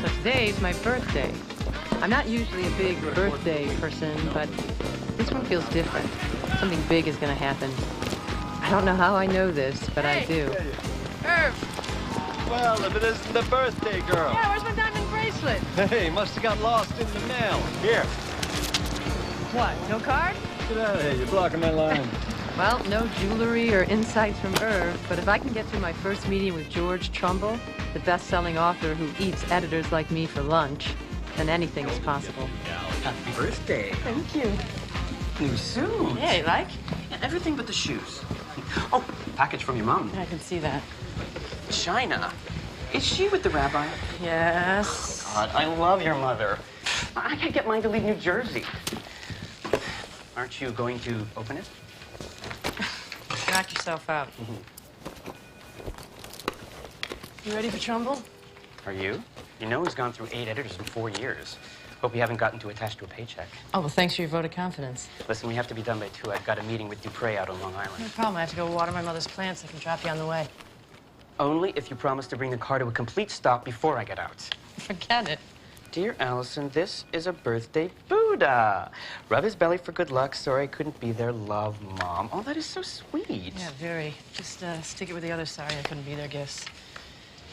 So today's my birthday. I'm not usually a big birthday person, but this one feels different. Something big is gonna happen. I don't know how I know this, but I do. Irv! Well, if it isn't the birthday girl. Yeah, where's my diamond bracelet? Hey, must have got lost in the mail. Here. What, no card? Get out of here, you're blocking my line. Well, no jewelry or insights from Irv, but if I can get through my first meeting with George Trumbull, the best-selling author who eats editors like me for lunch, then anything is possible. Happy birthday. Thank you. New suit. Yeah, you like? Yeah, everything but the shoes. Oh, package from your mom. I can see that. China. Is she with the rabbi? Yes. God, I love your mother. I can't get mine to leave New Jersey. Aren't you going to open it? Knock yourself out. You ready for Trumbull? Are you? You know he's gone through 8 editors in 4 years. Hope you haven't gotten too attached to a paycheck. Oh, well, thanks for your vote of confidence. Listen, we have to be done by 2. I've got a meeting with Dupre out on Long Island. No problem. I have to go water my mother's plants. I can drop you on the way. Only if you promise to bring the car to a complete stop before I get out. Forget it. Dear Allison, this is a birthday Buddha. Rub his belly for good luck. Sorry I couldn't be there. Love, Mom. Oh, that is so sweet. Yeah, very. Just stick it with the other. Sorry I couldn't be their gifts.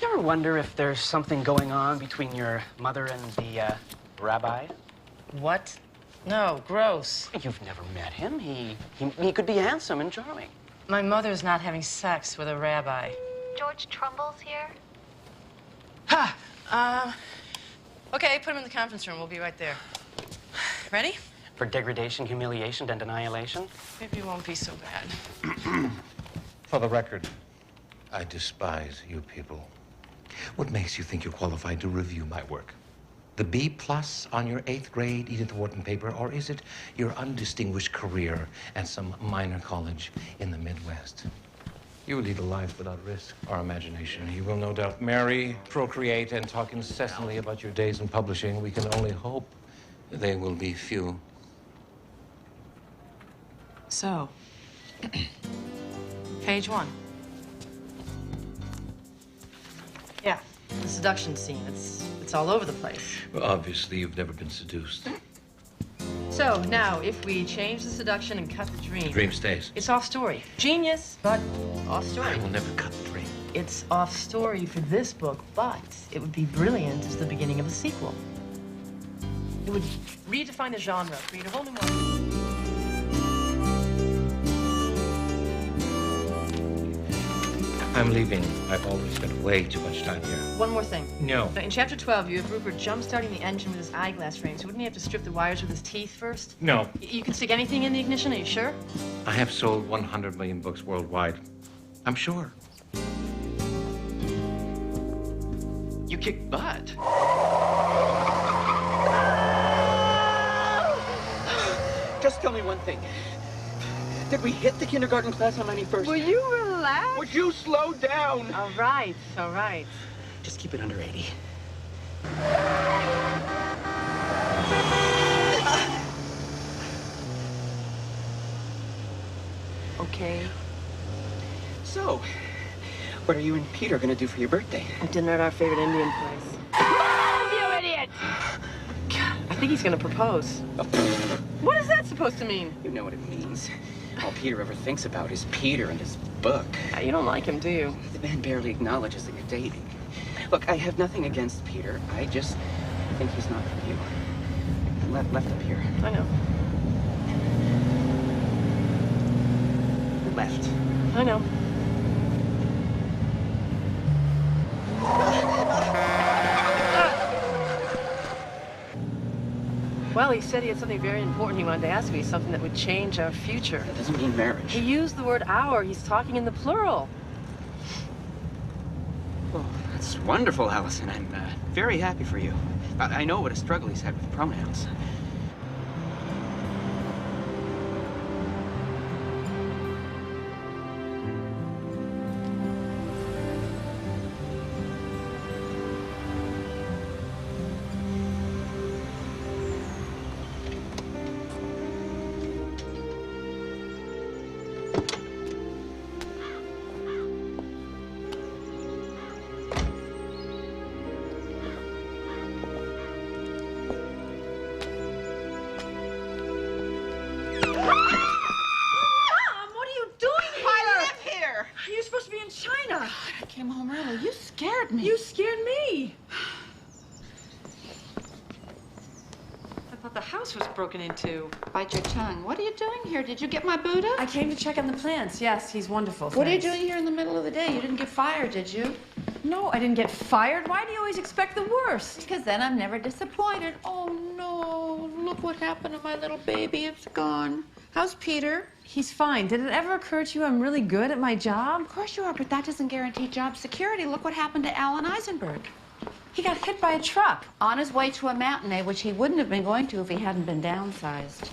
You ever wonder if there's something going on between your mother and the rabbi? What? No, gross. You've never met him. He could be handsome and charming. My mother's not having sex with a rabbi. George Trumbull's here. Ha! Okay, put him in the conference room. We'll be right there. Ready? For degradation, humiliation, and annihilation? Maybe it won't be so bad. For the record, I despise you people. What makes you think you're qualified to review my work? The B+ on your 8th grade Edith Wharton paper, or is it your undistinguished career at some minor college in the Midwest? You lead a life without risk or imagination. You will no doubt marry, procreate, and talk incessantly about your days in publishing. We can only hope they will be few. So, page 1. Yeah, the seduction scene. It's all over the place. Well, obviously, you've never been seduced. So, now, if we change the seduction and cut the dream... The dream stays. It's off story. Genius, but off story. I will never cut the dream. It's off story for this book, but it would be brilliant as the beginning of a sequel. It would redefine the genre, create a whole new market. I'm leaving. I've already spent way too much time here. One more thing. No. In chapter 12, you have Rupert jump-starting the engine with his eyeglass frame, so wouldn't he have to strip the wires with his teeth first? No. You can stick anything in the ignition, are you sure? I have sold 100 million books worldwide. I'm sure. You kick butt. Just tell me one thing. Did we hit the kindergarten class on 91st? Will you relax? Would you slow down? All right, all right. Just keep it under 80. Okay. So, what are you and Peter gonna do for your birthday? Dinner at our favorite Indian place. You idiot! God, I think he's gonna propose. What is that supposed to mean? You know what it means. All Peter ever thinks about is Peter and his book. You don't like him, do you? The man barely acknowledges that you're dating. Look, I have nothing against Peter. I just think he's not for you. Left up here. I know. Left. I know. Well, he said he had something very important he wanted to ask me, something that would change our future. That doesn't mean marriage. He used the word our. He's talking in the plural. Oh, that's wonderful, Allison. I'm very happy for you. I know what a struggle he's had with pronouns. thought the house was broken into. Bite your tongue. What are you doing here? Did you get my Buddha? I came to check on the plants. Yes, he's wonderful. What are you thanks. doing here in the middle of the day? You didn't get fired, did you? No, I didn't get fired. Why do you always expect the worst? Because then I'm never disappointed. Oh, no. Look what happened to my little baby. It's gone. How's Peter? He's fine. Did it ever occur to you I'm really good at my job? Of course you are, but that doesn't guarantee job security. Look what happened to Alan Eisenberg. He got hit by a truck. On his way to a matinee, which he wouldn't have been going to if he hadn't been downsized.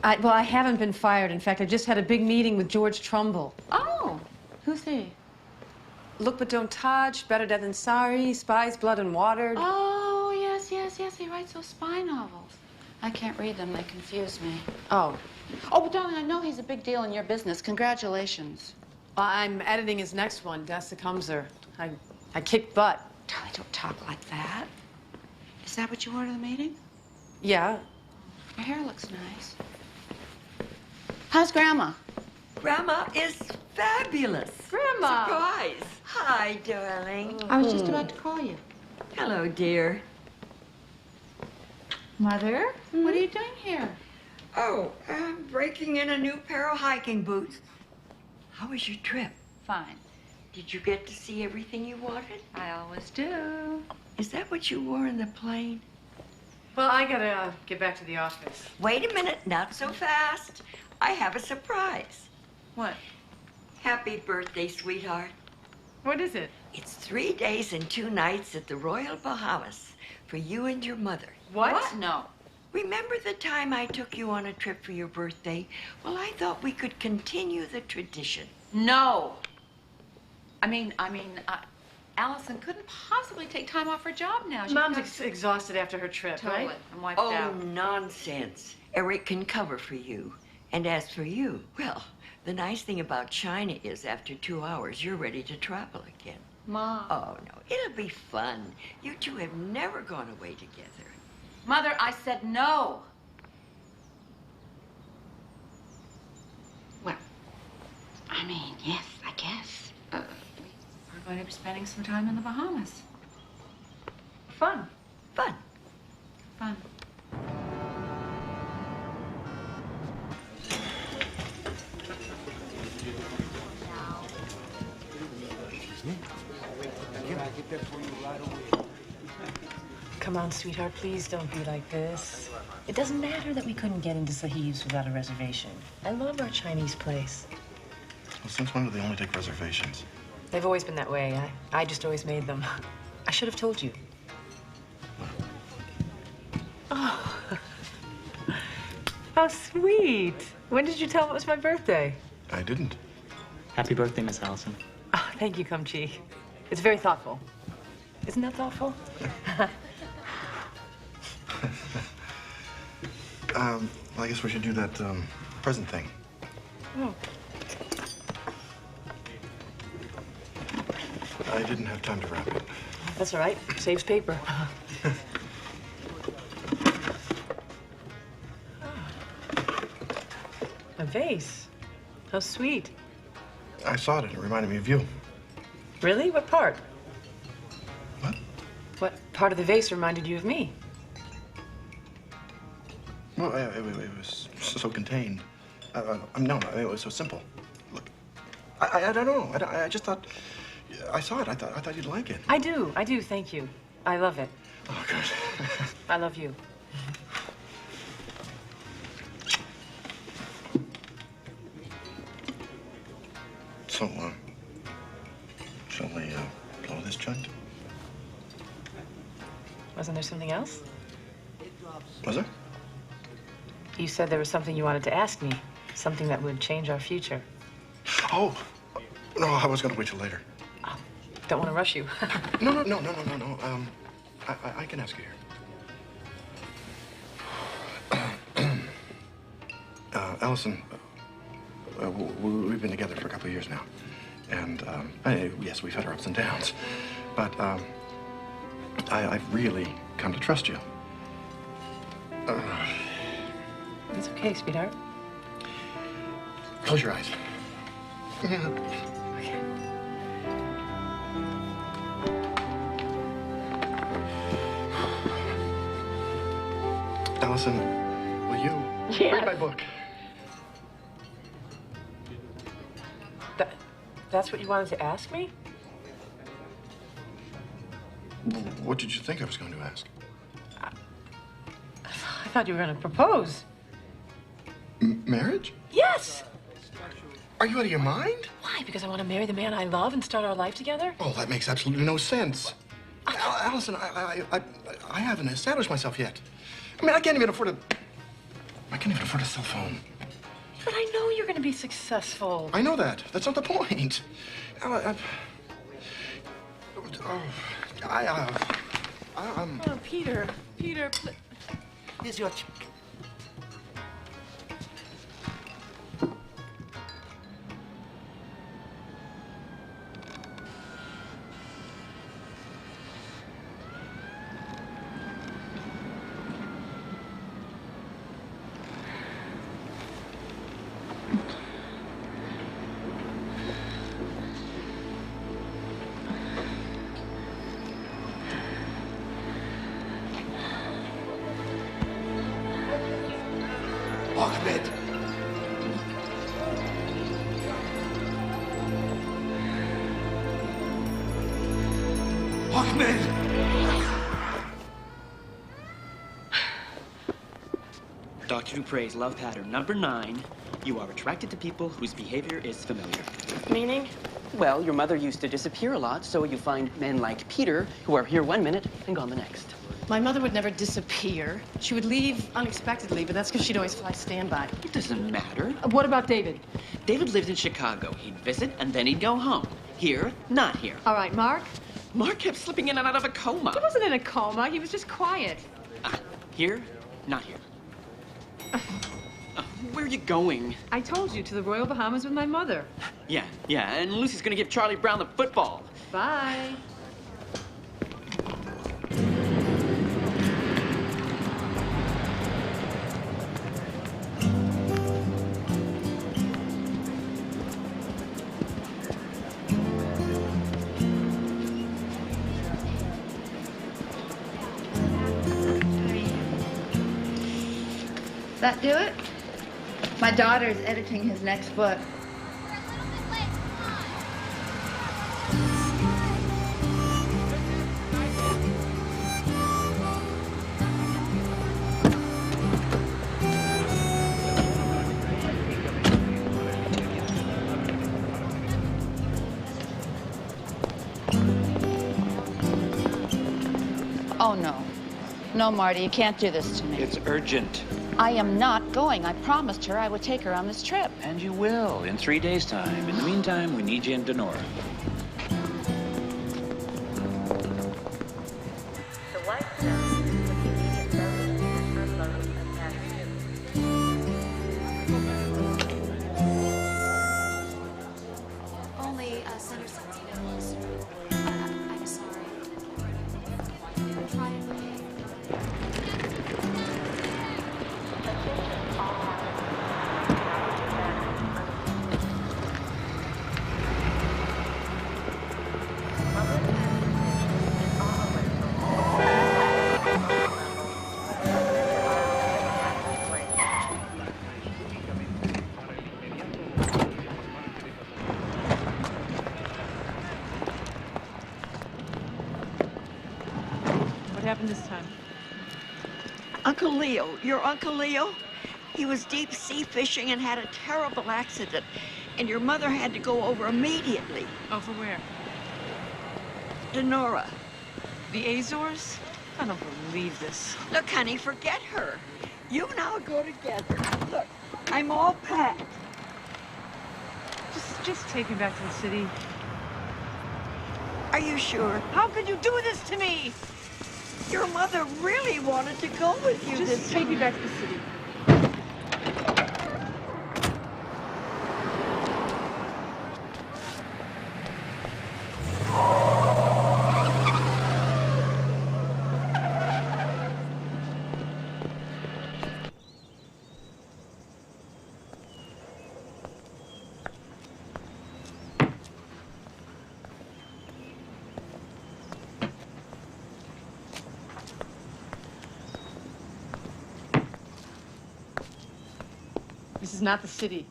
Well, I haven't been fired. In fact, I just had a big meeting with George Trumbull. Oh, who's he? Look but don't touch, better dead than sorry, spies, blood and water. Oh, yes, yes, yes. He writes those spy novels. I can't read them. They confuse me. Oh. Oh, but darling, I know he's a big deal in your business. Congratulations. Well, I'm editing his next one, Das Kamser. I kicked butt. Darling, don't talk like that. Is that what you wore to the meeting? Yeah. Your hair looks nice. How's Grandma? Grandma is fabulous. Grandma! Surprise. Hi, darling. I was just about to call you. Hello, dear. Mother, what are you doing here? Oh, I'm breaking in a new pair of hiking boots. How was your trip? Fine. Did you get to see everything you wanted? I always do. Is that what you wore in the plane? Well, I gotta get back to the office. Wait a minute, not so fast. I have a surprise. What? Happy birthday, sweetheart. What is it? It's 3 days and 2 nights at the Royal Bahamas for you and your mother. What? No. Remember the time I took you on a trip for your birthday? Well, I thought we could continue the tradition. No. I mean, Allison couldn't possibly take time off her job now. She's Mom's exhausted after her trip, totally. right? I'm wiped Oh, out. nonsense. Eric can cover for you. And as for you, well, the nice thing about China is after 2 hours, you're ready to travel again. Mom. Oh, no, it'll be fun. You two have never gone away together. Mother, I said no. Well, I mean, yes, I guess. We're going to be spending some time in the Bahamas. Fun. Fun. Fun. Come on, sweetheart, please don't be like this. It doesn't matter that we couldn't get into Sahib's without a reservation. I love our Chinese place. Well, since when do they only take reservations? They've always been that way. I just always made them. I should have told you. Oh. How sweet. When did you tell him it was my birthday? I didn't. Happy birthday, Miss Allison. Oh, thank you, Kumchi. It's very thoughtful. Isn't that thoughtful? Well, I guess we should do that present thing. Oh. I didn't have time to wrap it. That's all right. Saves paper. A vase. How sweet. I saw it and it reminded me of you. Really? What part? What? What part of the vase reminded you of me? Well, it was so contained. No, it was so simple. Look, I don't know. I just thought, I saw it. I thought you'd like it. I do. Thank you. I love it. Oh, good. I love you. So, shall we blow this joint? Wasn't there something else? Was there? You said there was something you wanted to ask me. Something that would change our future. Oh, no, I was going to wait till later. Oh, don't want to rush you. No. I can ask you here. Allison, we've been together for a couple of years now. And, yes, we've had our ups and downs. But, I've really come to trust you. It's okay, sweetheart. Close your eyes. Okay. Allison, will you read my book? That's what you wanted to ask me? What did you think I was going to ask? I thought you were going to propose. Marriage? Yes! Are you out of your mind? Why? Because I want to marry the man I love and start our life together? Oh, that makes absolutely no sense. Allison, I haven't established myself yet. I mean, I can't even afford a cell phone. But I know you're going to be successful. I know that. That's not the point. Oh, Peter. Peter, Here's your check. Ahmed! Ahmed! Dr. Dupre's love pattern number 9. You are attracted to people whose behavior is familiar. meaning? Well, your mother used to disappear a lot, so you find men like Peter who are here one minute and gone the next. My mother would never disappear. She would leave unexpectedly, but that's because she'd always fly standby. It doesn't matter. What about David? David lived in Chicago. He'd visit, and then he'd go home. Here, not here. All right, Mark? Mark kept slipping in and out of a coma. He wasn't in a coma. He was just quiet. Here, not here. Where are you going? I told you, to the Royal Bahamas with my mother. Yeah, and Lucy's gonna give Charlie Brown the football. Bye. That do it? My daughter's editing his next book. Oh, no. No, Marty, you can't do this to me. It's urgent. I am not going. I promised her I would take her on this trip. And you will, in 3 days' time. In the meantime, we need you in Denora. The white zone with immediate zoning and unload and passing. Only Center Santino. I'm sorry. Try it again. What happened this time? Uncle Leo, your Uncle Leo, he was deep sea fishing and had a terrible accident. And your mother had to go over immediately. Oh, for where? Denora. The Azores? I don't believe this. Look, honey, forget her. You and I'll go together. Look, I'm all packed. Just take me back to the city. Are you sure? How could you do this to me? Your mother really wanted to go with you this Just take me back to the city. is not the city.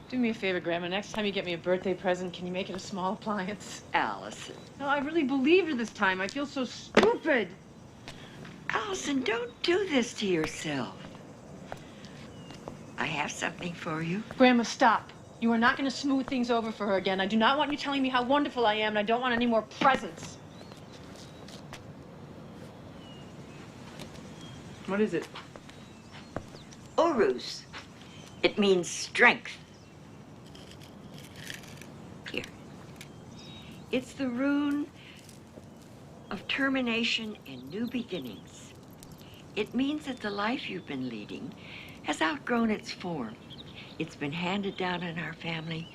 Do me a favor, Grandma. Next time you get me a birthday present, can you make it a small appliance? Allison. No, I really believed her this time. I feel so stupid. Allison, don't do this to yourself. I have something for you. Grandma, stop. You are not going to smooth things over for her again. I do not want you telling me how wonderful I am, and I don't want any more presents. What is it? Urus. It means strength. Here. It's the rune of termination and new beginnings. It means that the life you've been leading has outgrown its form. It's been handed down in our family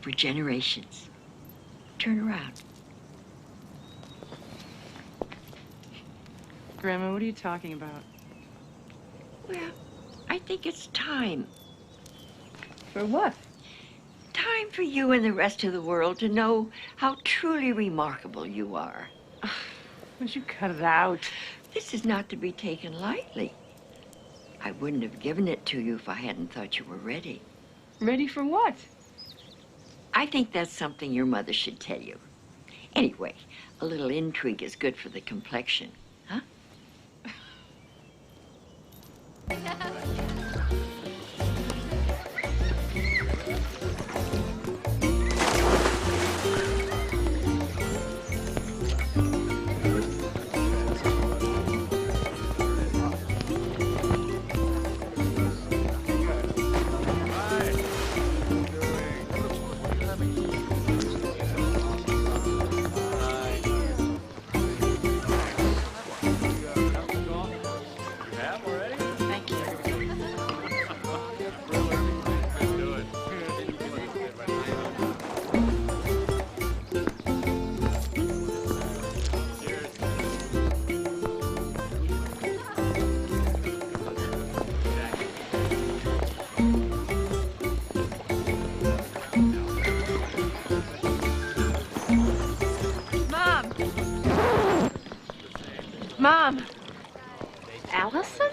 for generations. Turn around. Grandma, what are you talking about? Well, I think it's time. For what? Time for you and the rest of the world to know how truly remarkable you are. Would you cut it out? This is not to be taken lightly. I wouldn't have given it to you if I hadn't thought you were ready. Ready for what? I think that's something your mother should tell you. Anyway, a little intrigue is good for the complexion, huh? Mom! Allison?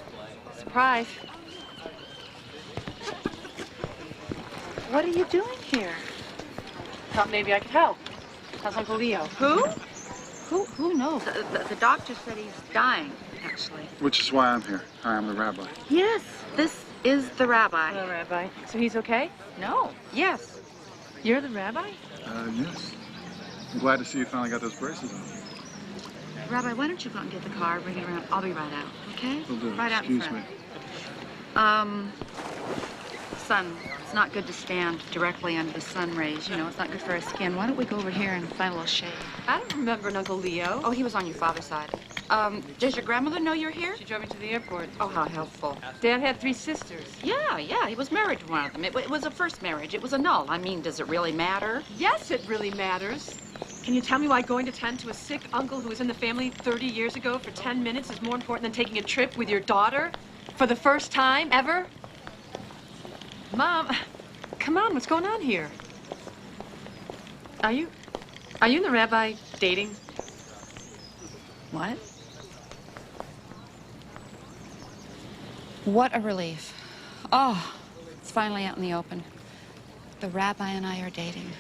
Surprise. What are you doing here? Thought maybe I could help. How's Uncle Leo? Who? Who knows? The doctor said he's dying, actually. Which is why I'm here. Hi, I'm the rabbi. Yes, this is the rabbi. Hello, Rabbi. So he's okay? No. Yes. You're the rabbi? Yes. I'm glad to see you finally got those braces on. Rabbi, why don't you go out and get the car, bring it around. I'll be right out, okay? Will do. Right out in Excuse front. me. Son, it's not good to stand directly under the sun rays. You know, it's not good for our skin. Why don't we go over here and find a little shade? I don't remember an Uncle Leo. Oh, he was on your father's side. Does your grandmother know you're here? She drove me to the airport. Oh, how helpful. Dad had 3 sisters. Yeah, he was married to one of them. It was a first marriage. It was annulled. I mean, does it really matter? Yes, it really matters. Can you tell me why going to tend to a sick uncle who was in the family 30 years ago for 10 minutes is more important than taking a trip with your daughter for the first time ever? Mom, come on, what's going on here? Are you and the rabbi dating? What? What a relief. Oh, it's finally out in the open. The rabbi and I are dating.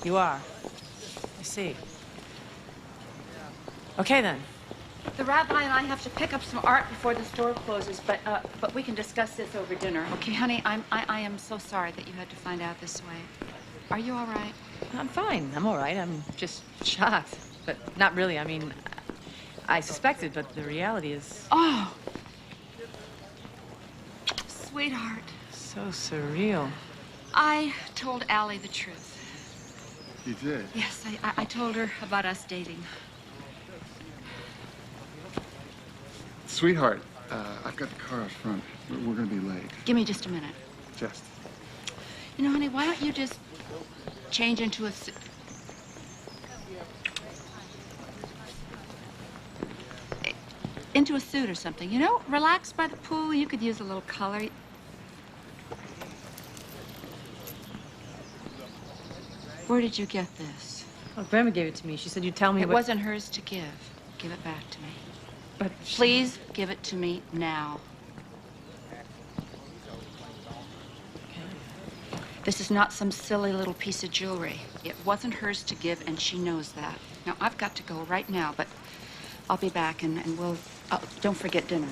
You are. I see. Okay, then. The rabbi and I have to pick up some art before the store closes, but we can discuss this over dinner. Okay, honey, I am so sorry that you had to find out this way. Are you all right? I'm fine. I'm all right. I'm just shocked. But not really. I mean, I suspected, but the reality is... Oh! Sweetheart. So surreal. I told Allie the truth. You did? Yes, I told her about us dating. Sweetheart, I've got the car out front. We're gonna be late. Give me just a minute. Just. You know, honey, why don't you just change into a suit? Into a suit or something, you know? Relax by the pool. You could use a little color. Where did you get this? Well, Grandma gave it to me. She said you'd tell me It what... wasn't hers to give. Give it back to me. But please give it to me now. This is not some silly little piece of jewelry. It wasn't hers to give, and she knows that. Now, I've got to go right now, but I'll be back, and we'll... Oh, don't forget dinner.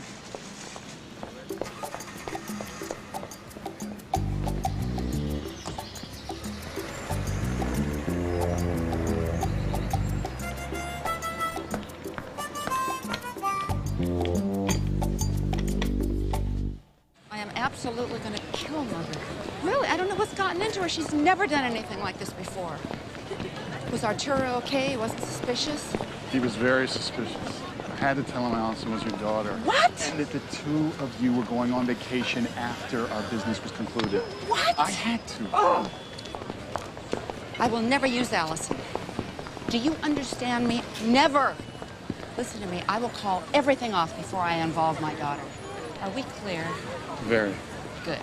I am absolutely going to kill Mother. Really, I don't know what's gotten into her. She's never done anything like this before. Was Arturo okay? He wasn't suspicious? He was very suspicious. I had to tell him Allison was your daughter. What? And that the two of you were going on vacation after our business was concluded. What? I had to. Oh. I will never use Allison. Do you understand me? Never. Listen to me. I will call everything off before I involve my daughter. Are we clear? Very. Good.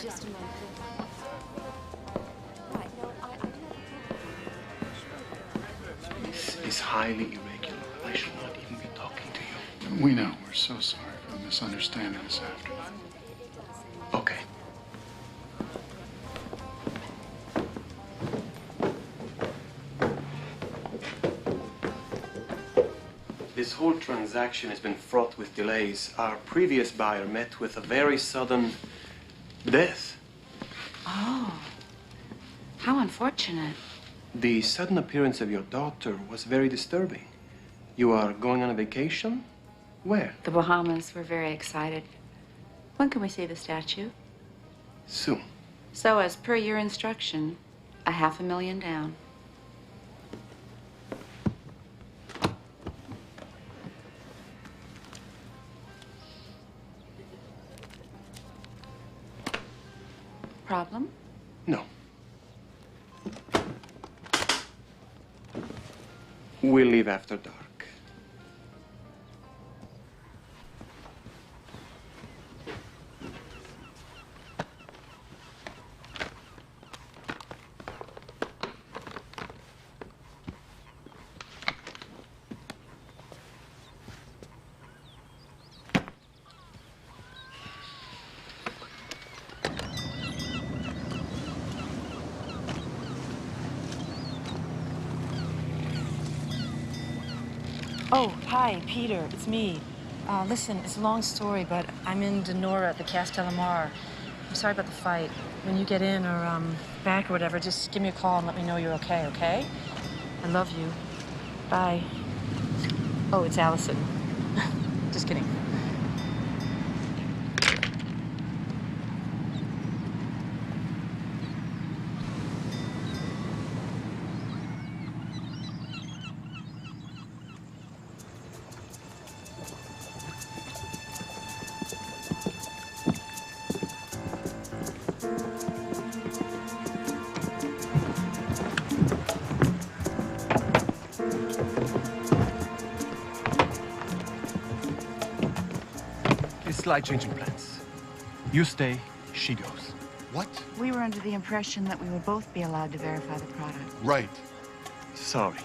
Just a moment. This is highly irregular. I should not even be talking to you. We know. We're so sorry for the misunderstanding this afternoon. Okay. This whole transaction has been fraught with delays. Our previous buyer met with a very sudden death. Oh. How unfortunate. The sudden appearance of your daughter was very disturbing. You are going on a vacation? Where? The Bahamas. We're very excited. When can we see the statue? Soon. So, as per your instruction, $500,000 down. Problem? No. We'll leave after dark. Oh, hi, Peter. It's me. Listen, it's a long story, but I'm in Denora at the Castellamar. I'm sorry about the fight. When you get in or back or whatever, just give me a call and let me know you're okay, okay? I love you. Bye. Oh, it's Allison. Just kidding. Slight change in plans. You stay, she goes. What? We were under the impression that we would both be allowed to verify the product. Right. Sorry.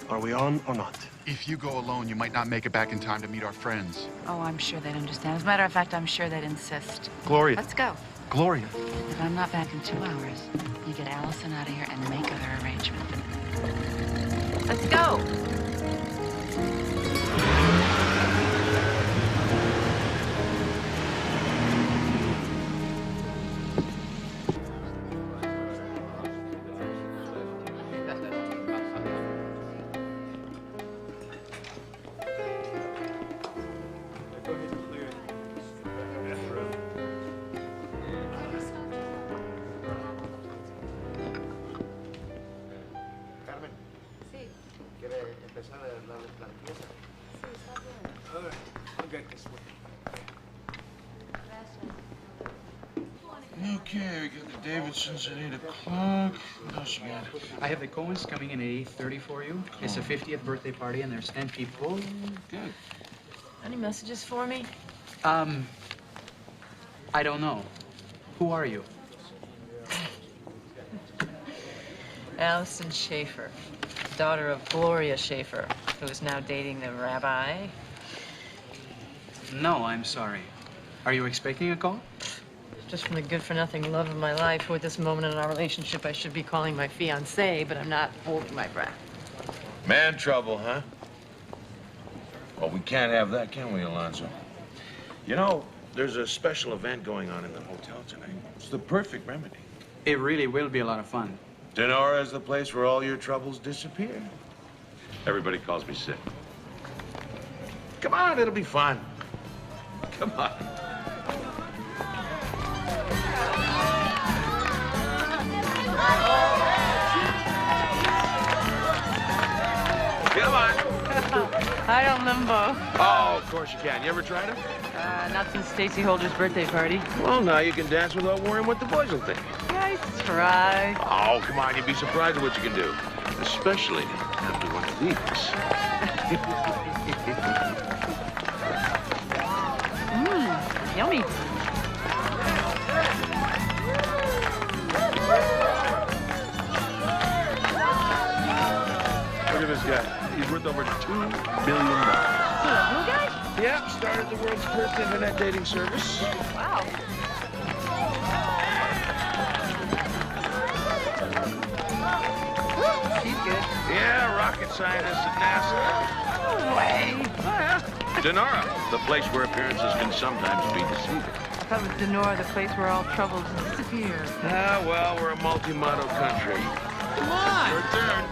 Are we on or not? If you go alone, you might not make it back in time to meet our friends. Oh, I'm sure they'd understand. As a matter of fact, I'm sure they'd insist. Gloria. Let's go. Gloria. If I'm not back in 2 hours, you get Allison out of here and make other arrangements. Let's go. Okay, we got the Davidsons at 8 o'clock. What else you got? I have the Cohens coming in at 8:30 for you. It's a 50th birthday party, and there's 10 people. Good. Any messages for me? I don't know. Who are you? Allison Schaefer, daughter of Gloria Schaefer, who is now dating the rabbi. No, I'm sorry. Are you expecting a call? Just from the good-for-nothing love of my life, who at this moment in our relationship I should be calling my fiancé, but I'm not holding my breath. Man trouble, huh? Well, we can't have that, can we, Alonzo? You know, there's a special event going on in the hotel tonight. It's the perfect remedy. It really will be a lot of fun. Denora is the place where all your troubles disappear. Everybody calls me sick. Come on, it'll be fun. Come on. Come on. I don't limbo. Oh, of course you can. You ever tried it? Not since Stacy Holder's birthday party. Well, now you can dance without worrying what the boys will think. Nice try. Oh, come on. You'd be surprised at what you can do. Especially after one of these. Yummy. Look at this guy. He's worth over $2 billion. Who, guy? Yeah, started the world's first internet dating service. Wow. She's good. Yeah, rocket scientist at NASA. No way. Denora, the place where appearances can sometimes be deceiving. That was Denora, the place where all troubles disappear. Ah, well, we're a multi-motto country. Come on. Your turn.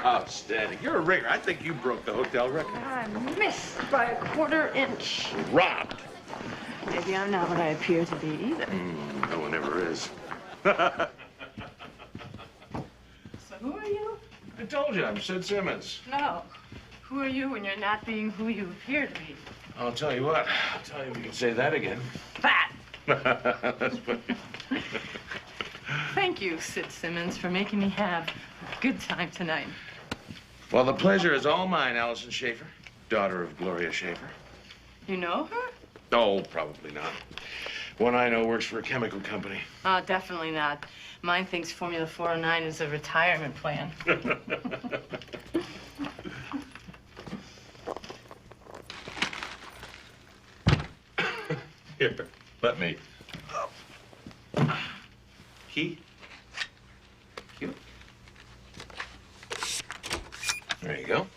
Outstanding. You're a ringer. I think you broke the hotel record. I missed by a quarter-inch. Robbed. Maybe I'm not what I appear to be either. No one ever is. So who are you? I told you, I'm Sid Simmons. No. Who are you when you're not being who you appear to be? I'll tell you what. I'll tell you if you can say that again. Fat. That's funny. Thank you, Sid Simmons, for making me have a good time tonight. Well, the pleasure is all mine, Allison Schaefer, daughter of Gloria Schaefer. You know her? Oh, probably not. One I know works for a chemical company. Definitely not. Mine thinks Formula 409 is a retirement plan. Here, let me. Key? Cute. There you go.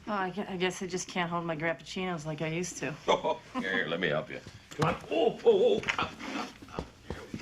Oh, I guess I just can't hold my grappuccinos like I used to. Oh, here, let me help you. Come on. Oh, oh, oh. Up, up, up. There we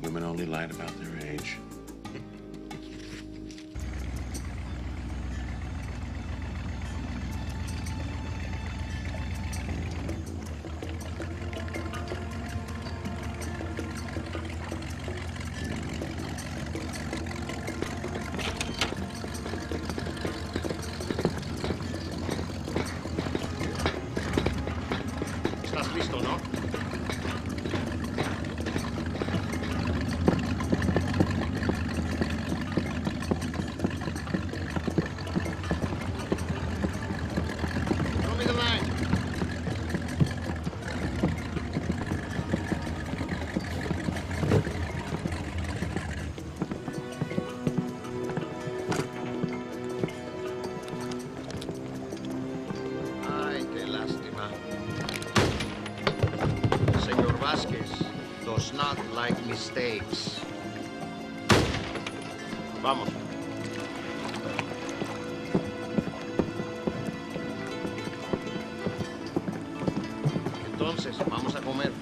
women only lied about their age. ¿Estás listo, no? Show me the line. Ay, qué lástima. Señor Vasquez does not like mistakes. Vamos. Entonces, vamos a comer.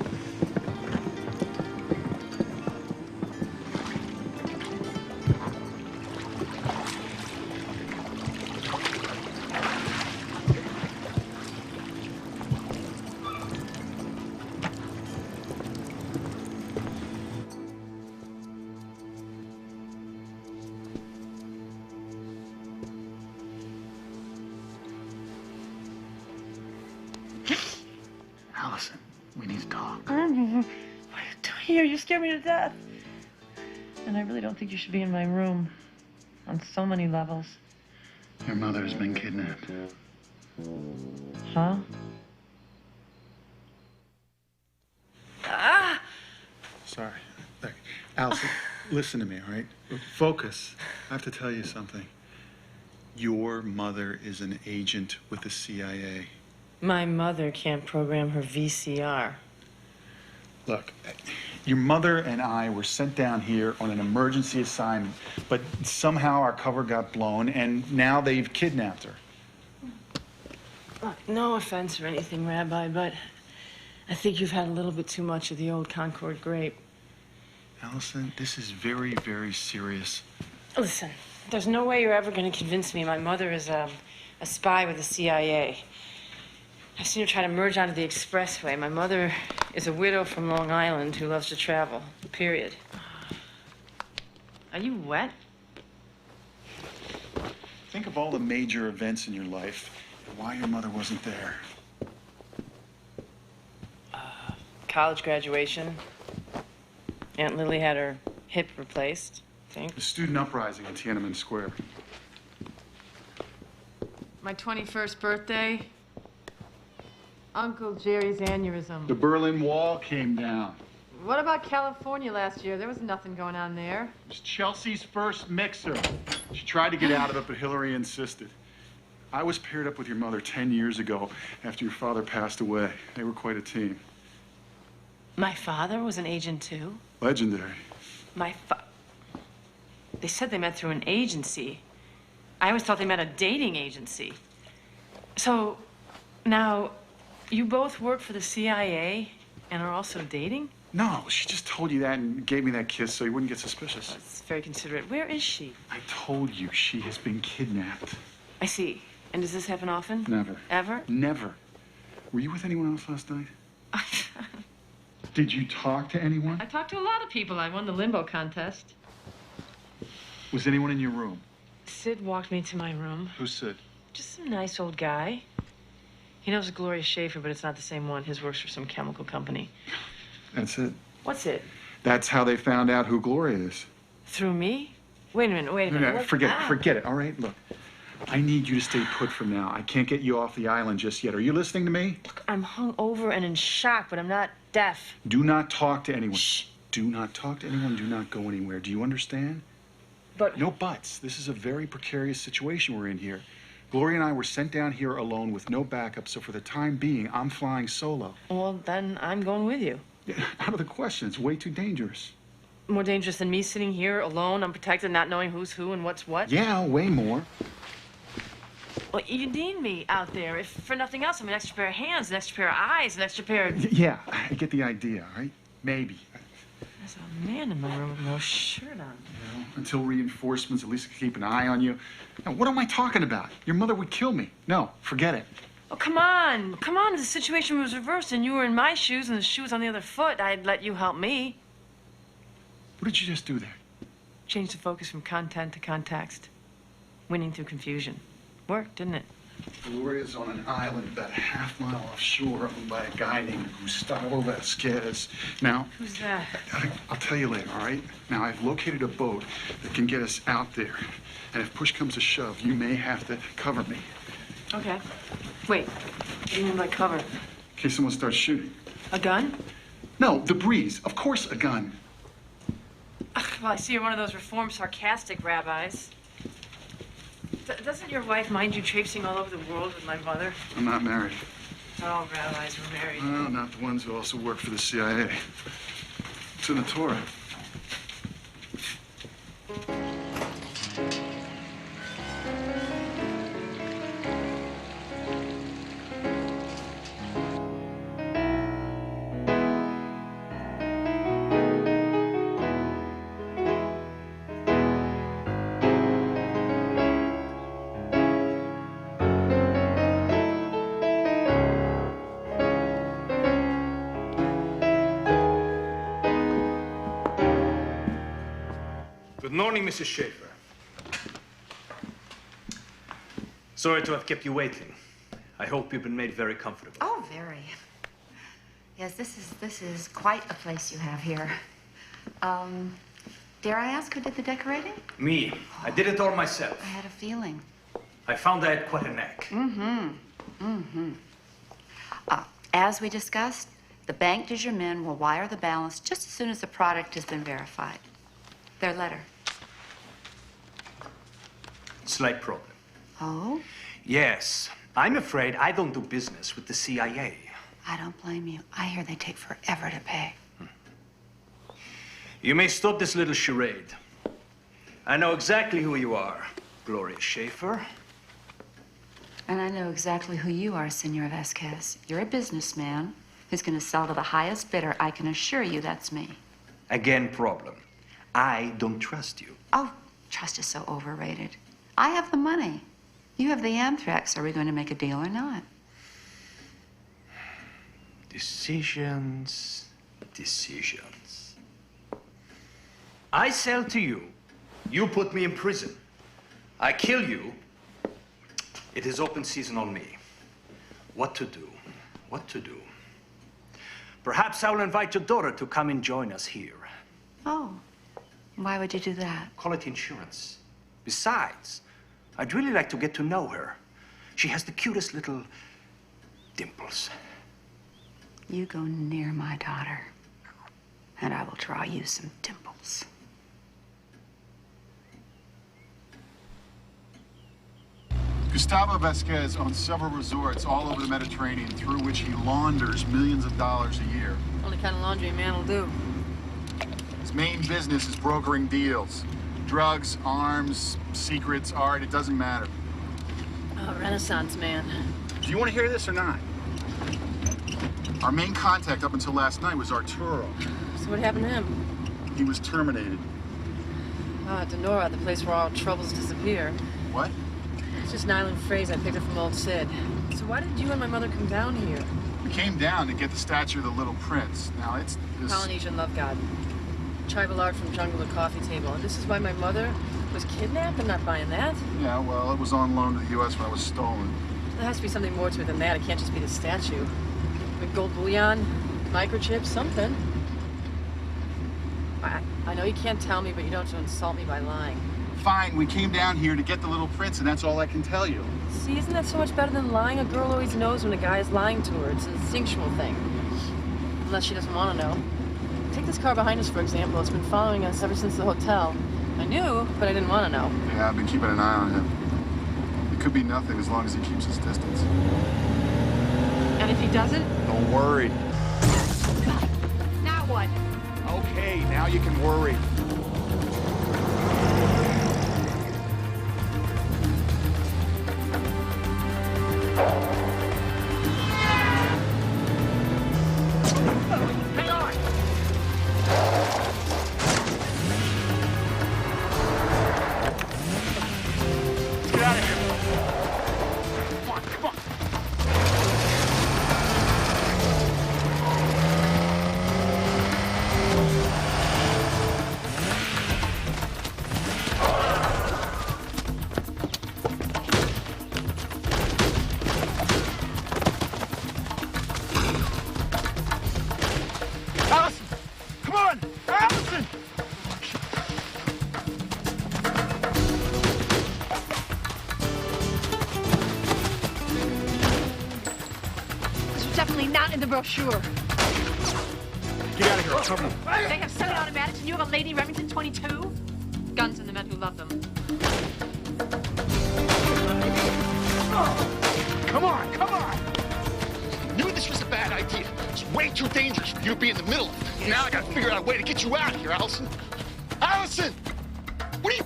Allison, we need to talk. What are you doing here? You scared me to death. And I really don't think you should be in my room on so many levels. Your mother has been kidnapped. Huh? Ah! Sorry. Look, Allison, listen to me, all right? Focus. I have to tell you something. Your mother is an agent with the CIA. My mother can't program her VCR. Look, your mother and I were sent down here on an emergency assignment, but somehow our cover got blown, and now they've kidnapped her. Look, no offense or anything, Rabbi, but I think you've had a little bit too much of the old Concord grape. Allison, this is very, very serious. Listen, there's no way you're ever going to convince me my mother is a spy with the CIA. I've seen her try to merge onto the expressway. My mother is a widow from Long Island who loves to travel, period. Are you wet? Think of all the major events in your life and why your mother wasn't there. College graduation. Aunt Lily had her hip replaced, I think. The student uprising in Tiananmen Square. My 21st birthday. Uncle Jerry's aneurysm. The Berlin Wall came down. What about California last year? There was nothing going on there. It was Chelsea's first mixer. She tried to get out of it, but Hillary insisted. I was paired up with your mother 10 years ago after your father passed away. They were quite a team. My father was an agent, too? Legendary. They said they met through an agency. I always thought they met a dating agency. So, now, you both work for the CIA and are also dating? No, she just told you that and gave me that kiss so you wouldn't get suspicious. That's very considerate. Where is she? I told you she has been kidnapped. I see. And does this happen often? Never. Ever? Never. Were you with anyone else last night? Did you talk to anyone? I talked to a lot of people. I won the limbo contest. Was anyone in your room? Sid walked me to my room. Who's Sid? Just some nice old guy. He knows Gloria Schaefer, but it's not the same one. His works for some chemical company. That's it. What's it? That's how they found out who Gloria is. Through me? Wait a minute. No, forget it, all right? Look, I need you to stay put from now. I can't get you off the island just yet. Are you listening to me? Look, I'm hungover and in shock, but I'm not deaf. Do not talk to anyone. Shh. Do not talk to anyone. Do not go anywhere. Do you understand? But... No buts. This is a very precarious situation we're in here. Gloria and I were sent down here alone with no backup, so for the time being, I'm flying solo. Well, then I'm going with you. Yeah, out of the question. It's way too dangerous. More dangerous than me sitting here alone, unprotected, not knowing who's who and what's what? Yeah, way more. Well, you need me out there. If for nothing else, I'm an extra pair of hands, an extra pair of eyes, an extra pair of... Yeah, I get the idea, all right? Maybe. There's a man in my room with no shirt on. Well, until reinforcements at least keep an eye on you. Now, what am I talking about? Your mother would kill me. No, forget it. Oh, come on. Come on. If the situation was reversed and you were in my shoes and the shoe was on the other foot, I'd let you help me. What did you just do there? Change the focus from content to context. Winning through confusion. Worked, didn't it? Gloria's on an island about a half-mile offshore owned by a guy named Gustavo Vasquez. Now... Who's that? I'll tell you later, all right? Now, I've located a boat that can get us out there. And if push comes to shove, you may have to cover me. Okay. Wait. What do you mean by cover? In case someone starts shooting. A gun? No, the breeze. Of course, a gun. Ugh, well, I see you're one of those reformed, sarcastic rabbis. Doesn't your wife mind you traipsing all over the world with my mother? I'm not married. Not all rabbis were married. No, not the ones who also work for the CIA. It's in the Torah. Good morning, Mrs. Schaefer. Sorry to have kept you waiting. I hope you've been made very comfortable. Oh, very. Yes, this is quite a place you have here. Dare I ask who did the decorating? Me. I did it all myself. I had a feeling. I found I had quite a knack. As we discussed, the Bank de Germain will wire the balance just as soon as the product has been verified. Their letter. Slight problem. Oh? Yes. I'm afraid I don't do business with the CIA. I don't blame you. I hear they take forever to pay. You may stop this little charade. I know exactly who you are, Gloria Schaefer. And I know exactly who you are, Senor Vasquez. You're a businessman who's going to sell to the highest bidder. I can assure you that's me. Again, problem. I don't trust you. Oh, trust is so overrated. I have the money. You have the anthrax. Are we going to make a deal or not? Decisions. I sell to you. You put me in prison. I kill you. It is open season on me. What to do? Perhaps I will invite your daughter to come and join us here. Oh, why would you do that? Call it insurance. Besides, I'd really like to get to know her. She has the cutest little dimples. You go near my daughter, and I will draw you some dimples. Gustavo Vasquez owns several resorts all over the Mediterranean through which he launders millions of dollars a year. Only kind of laundry a man will do. His main business is brokering deals. Drugs, arms, secrets, art, it doesn't matter. Oh, Renaissance man. Do you want to hear this or not? Our main contact up until last night was Arturo. So what happened to him? He was terminated. Ah, Denora, the place where all troubles disappear. What? It's just an island phrase I picked up from old Sid. So why did you and my mother come down here? We came down to get the statue of the Little Prince. Now, it's this... Polynesian love god. Tribal art from jungle to coffee table. And this is why my mother was kidnapped? I'm not buying that. Yeah, well, it was on loan to the U.S. when it was stolen. There has to be something more to it than that. It can't just be the statue. With gold bullion, microchips, something. I know you can't tell me, but you don't have to insult me by lying. Fine, we came down here to get the Little Prince, and that's all I can tell you. See, isn't that so much better than lying? A girl always knows when a guy is lying to her. It's an instinctual thing. Unless she doesn't want to know. Take this car behind us, for example. It's been following us ever since the hotel. I knew, but I didn't want to know. Yeah, I've been keeping an eye on him. It could be nothing as long as he keeps his distance. And if he doesn't? Don't worry. Now what? Okay, now you can worry. Hang on! definitely not in the brochure. Get out of here, I'll cover you. They have semi-automatics and you have a Lady Remington 22? Guns and the men who love them. Come on, come on! Knew this was a bad idea. It's way too dangerous for you to be in the middle of it. Now I gotta figure out a way to get you out of here, Allison. Allison! What are you...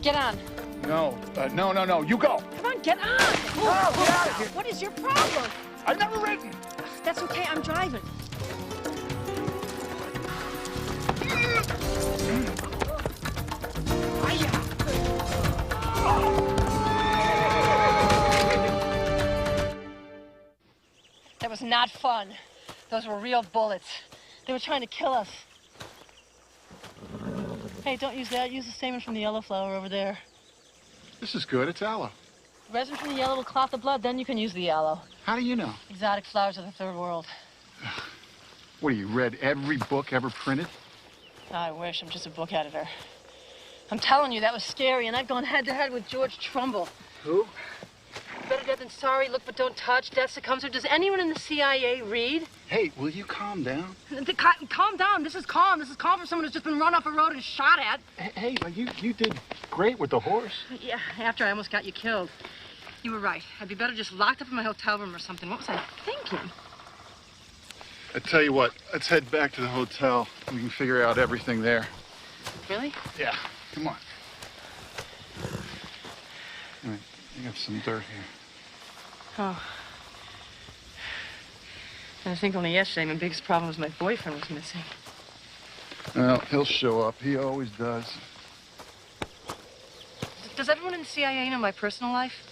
Get on. No, no, you go. Come on, get on. No, get out of here. What is your problem? I've never ridden. That's okay, I'm driving. That was not fun. Those were real bullets. They were trying to kill us. Hey, don't use that. Use the same one from the yellow flower over there. This is good. It's aloe. Resin from the yellow will clot the blood, then you can use the yellow. How do you know? Exotic flowers of the third world. What, you read every book ever printed? I wish. I'm just a book editor. I'm telling you, that was scary, and I've gone head-to-head with George Trumbull. Who? Better dead than sorry, look but don't touch, death succumbs. Does anyone in the CIA read? Hey, will you calm down? Calm down. This is calm. This is calm for someone who's just been run off a road and shot at. Hey, but you did great with the horse. Yeah, after I almost got you killed. You were right. I'd be better just locked up in my hotel room or something. What was I thinking? I tell you what, let's head back to the hotel. We can figure out everything there. Really? Yeah, come on. All right, I got some dirt here. Oh. And I think only yesterday my biggest problem was my boyfriend was missing. Well, he'll show up. He always does. Does everyone in the CIA know my personal life?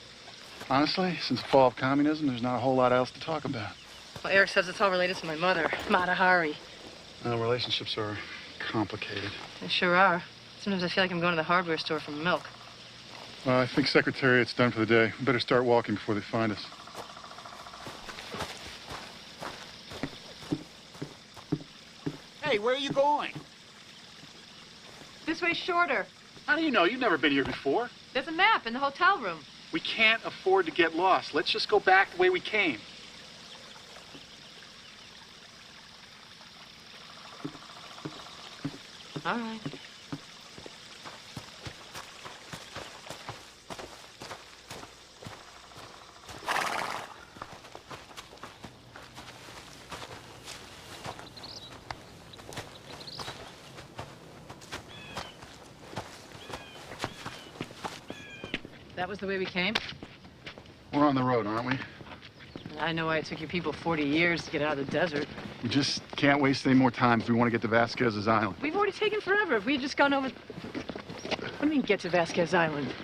Honestly, since the fall of communism, there's not a whole lot else to talk about. Well, Eric says it's all related to my mother, Mata Hari. Well, relationships are complicated. They sure are. Sometimes I feel like I'm going to the hardware store for milk. Well, I think Secretariat's done for the day. We better start walking before they find us. Hey, where are you going? This way's shorter. How do you know? You've never been here before. There's a map in the hotel room. We can't afford to get lost. Let's just go back the way we came. All right. That was the way we came? We're on the road, aren't we? I know why it took you people 40 years to get out of the desert. We just can't waste any more time if we want to get to Vasquez's island. We've already taken forever. If we had just gone over... What do you mean, get to Vasquez Island?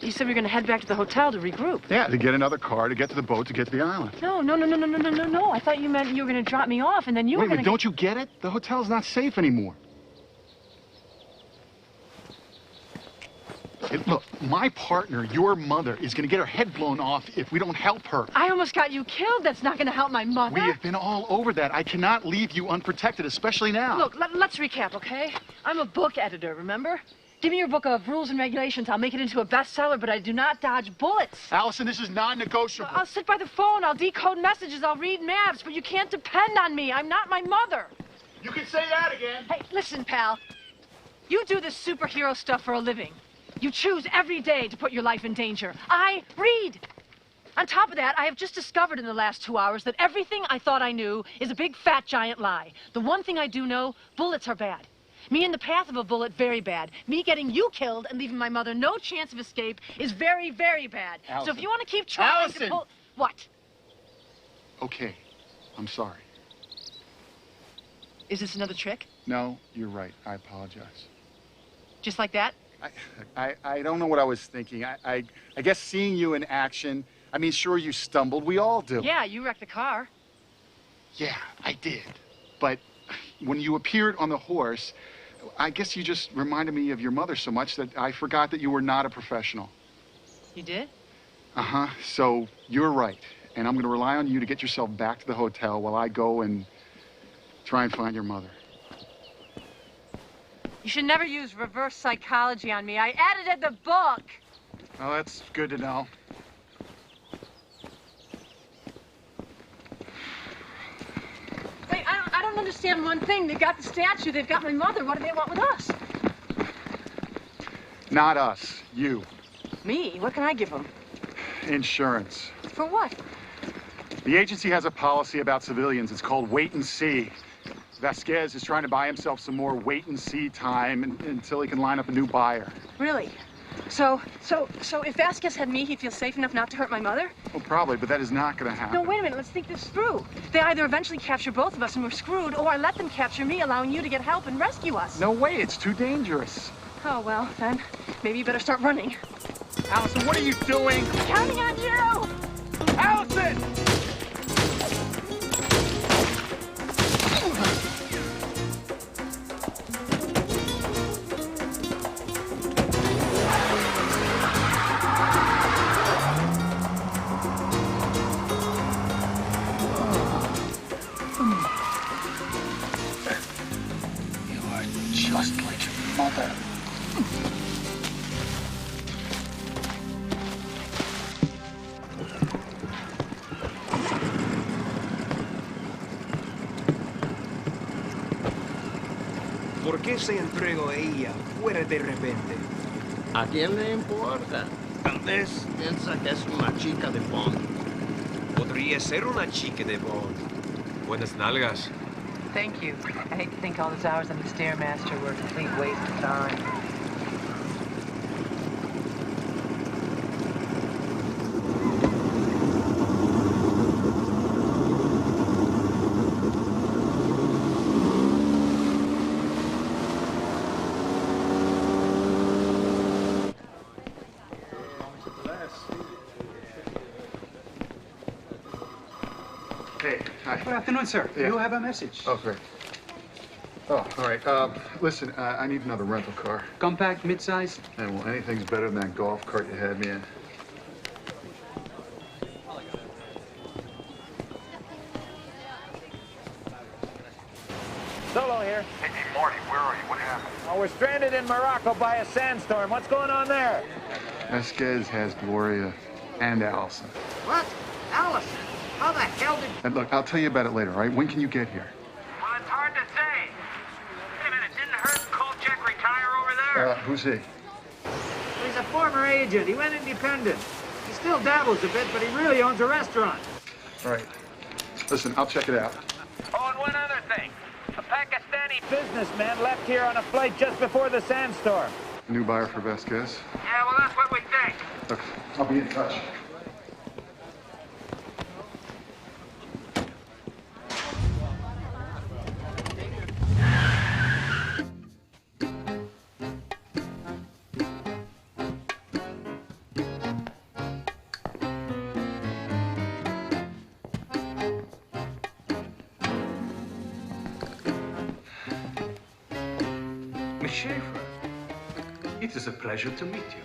You said we were going to head back to the hotel to regroup. Yeah, to get another car, to get to the boat, to get to the island. No. I thought you meant you were going to drop me off, and then you were going to... Wait, don't you get it? The hotel's not safe anymore. Look, my partner, your mother, is going to get her head blown off if we don't help her. I almost got you killed. That's not going to help my mother. We have been all over that. I cannot leave you unprotected, especially now. Look, let's recap, okay? I'm a book editor, remember? Give me your book of rules and regulations. I'll make it into a bestseller, but I do not dodge bullets. Allison, this is non-negotiable. I'll sit by the phone. I'll decode messages. I'll read maps, but you can't depend on me. I'm not my mother. You can say that again. Hey, listen, pal. You do this superhero stuff for a living. You choose every day to put your life in danger. I read. On top of that, I have just discovered in the last 2 hours that everything I thought I knew is a big, fat, giant lie. The one thing I do know, bullets are bad. Me in the path of a bullet, very bad. Me getting you killed and leaving my mother no chance of escape is very, very bad. Allison. So if you want to keep trying to pull... What? Okay, I'm sorry. Is this another trick? No, you're right. I apologize. Just like that? I don't know what I was thinking. I guess seeing you in action, I mean, sure, you stumbled. We all do. Yeah, you wrecked the car. Yeah, I did. But when you appeared on the horse, I guess you just reminded me of your mother so much that I forgot that you were not a professional. You did? Uh-huh. So you're right. And I'm going to rely on you to get yourself back to the hotel while I go and try and find your mother. You should never use reverse psychology on me. I edited the book. Oh, that's good to know. Wait, I don't understand one thing. They've got the statue, they've got my mother. What do they want with us? Not us. You. Me? What can I give them? Insurance. For what? The agency has a policy about civilians. It's called wait and see. Vasquez is trying to buy himself some more wait and see time until he can line up a new buyer. Really? So if Vasquez had me, he'd feel safe enough not to hurt my mother? Well, probably, but that is not going to happen. No, wait a minute. Let's think this through. They either eventually capture both of us and we're screwed, or I let them capture me, allowing you to get help and rescue us. No way. It's too dangerous. Oh, well, then maybe you better start running. Allison, what are you doing? I'm counting on you! Allison! Just like your mother. ¿Por qué se entregó ella fuera de repente? ¿A quién le importa? Tal vez piensa que es una chica de Bond. Podría ser una chica de Bond. Buenas nalgas. Thank you. I hate to think all those hours on the Stairmaster were a complete waste of time. Hey, hi. Good afternoon, sir. Yeah. You have a message. Oh, great. Oh, all right. Listen, I need another rental car. Compact, mid-size? And well, anything's better than that golf cart you had me in. Solo here. Hey, Marty, where are you? What happened? Oh, we're stranded in Morocco by a sandstorm. What's going on there? Vasquez has Gloria and Allison. What? Allison? How the hell did... And look, I'll tell you about it later, all right? When can you get here? Well, it's hard to say. Wait a minute, didn't Herb Kolchak retire over there? Who's he? He's a former agent. He went independent. He still dabbles a bit, but he really owns a restaurant. All right. Listen, I'll check it out. Oh, and one other thing. A Pakistani businessman left here on a flight just before the sandstorm. New buyer for Vasquez? Yeah, well, that's what we think. Look, I'll be in touch. Miss Schaefer, it is a pleasure to meet you.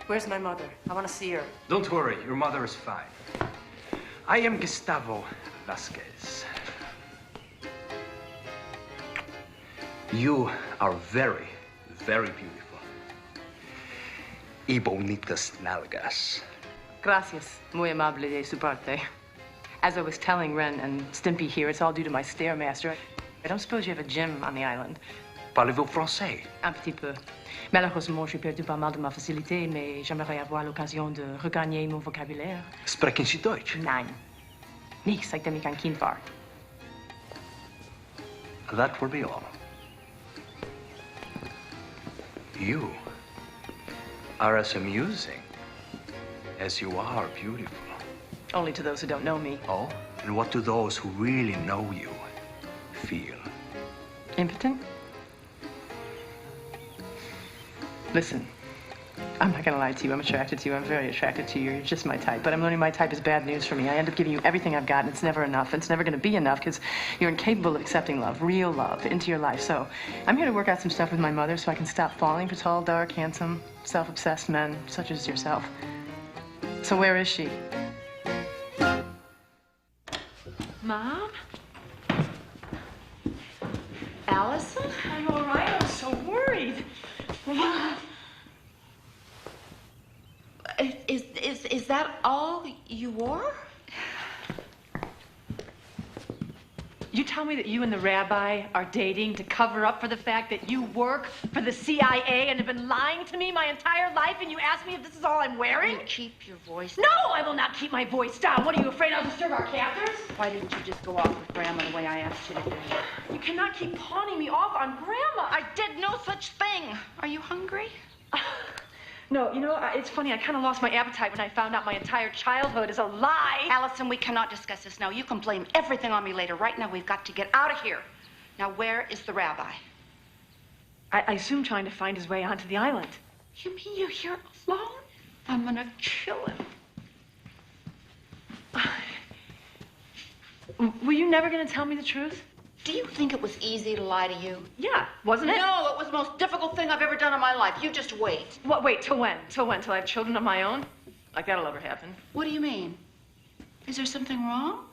Where's my mother? I want to see her. Don't worry, your mother is fine. I am Gustavo Vasquez. You are very, very beautiful. Y bonitas nalgas. Gracias. Muy amable de su parte. As I was telling Ren and Stimpy here, it's all due to my Stairmaster. I don't suppose you have a gym on the island. Parlez-vous français? Un petit peu. Malheureusement, j'ai perdu pas mal de ma facilité, mais j'aimerais avoir l'occasion de regagner mon vocabulaire. Sprechen Sie Deutsch? Nein. Nichts, seitdem ich ein Kind war. That will be all. You are as amusing as you are beautiful. Only to those who don't know me. Oh? And what do those who really know you feel? Impotent? Listen, I'm not gonna lie to you. I'm attracted to you. I'm very attracted to you. You're just my type. But I'm learning my type is bad news for me. I end up giving you everything I've got, and it's never enough. It's never gonna be enough because you're incapable of accepting love, real love, into your life. So I'm here to work out some stuff with my mother so I can stop falling for tall, dark, handsome, self-obsessed men such as yourself. So where is she? Mom? Allison? I'm all right. I was so worried. that all you wore? You tell me that you and the rabbi are dating to cover up for the fact that you work for the CIA and have been lying to me my entire life, and you ask me if this is all I'm wearing? You keep your voice down. No, I will not keep my voice down. What, are you afraid I'll disturb our captors? Why didn't you just go off with Grandma the way I asked you to do? You cannot keep pawning me off on Grandma. I did no such thing. Are you hungry? No, you know, it's funny. I kind of lost my appetite when I found out my entire childhood is a lie. Allison, we cannot discuss this now. You can blame everything on me later. Right now, we've got to get out of here. Now, where is the rabbi? I assume trying to find his way onto the island. You mean you're here alone? I'm gonna kill him. Were you never going to tell me the truth? Do you think it was easy to lie to you? Yeah, wasn't it? No, it was the most difficult thing I've ever done in my life. You just wait. What, wait, till when? Till when? Till I have children of my own? Like that'll ever happen. What do you mean? Is there something wrong?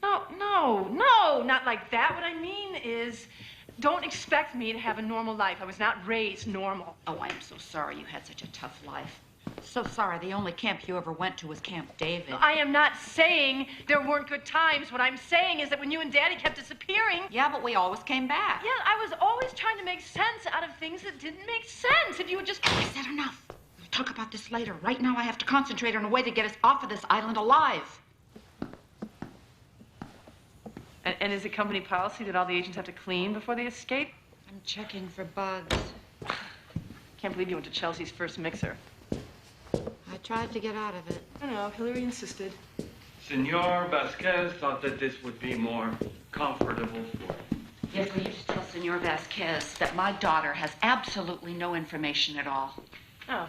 No, not like that. What I mean is, don't expect me to have a normal life. I was not raised normal. Oh, I am so sorry you had such a tough life. So sorry, the only camp you ever went to was Camp David. I am not saying there weren't good times. What I'm saying is that when you and Daddy kept disappearing... Yeah, but we always came back. Yeah, I was always trying to make sense out of things that didn't make sense. If you would just... I said enough. We'll talk about this later. Right now, I have to concentrate on a way to get us off of this island alive. And is it company policy that all the agents have to clean before they escape? I'm checking for bugs. Can't believe you went to Chelsea's first mixer. I tried to get out of it. I know, Hillary insisted. Senor Vasquez thought that this would be more comfortable for you. Yes, will you just tell Senor Vasquez that my daughter has absolutely no information at all? Oh.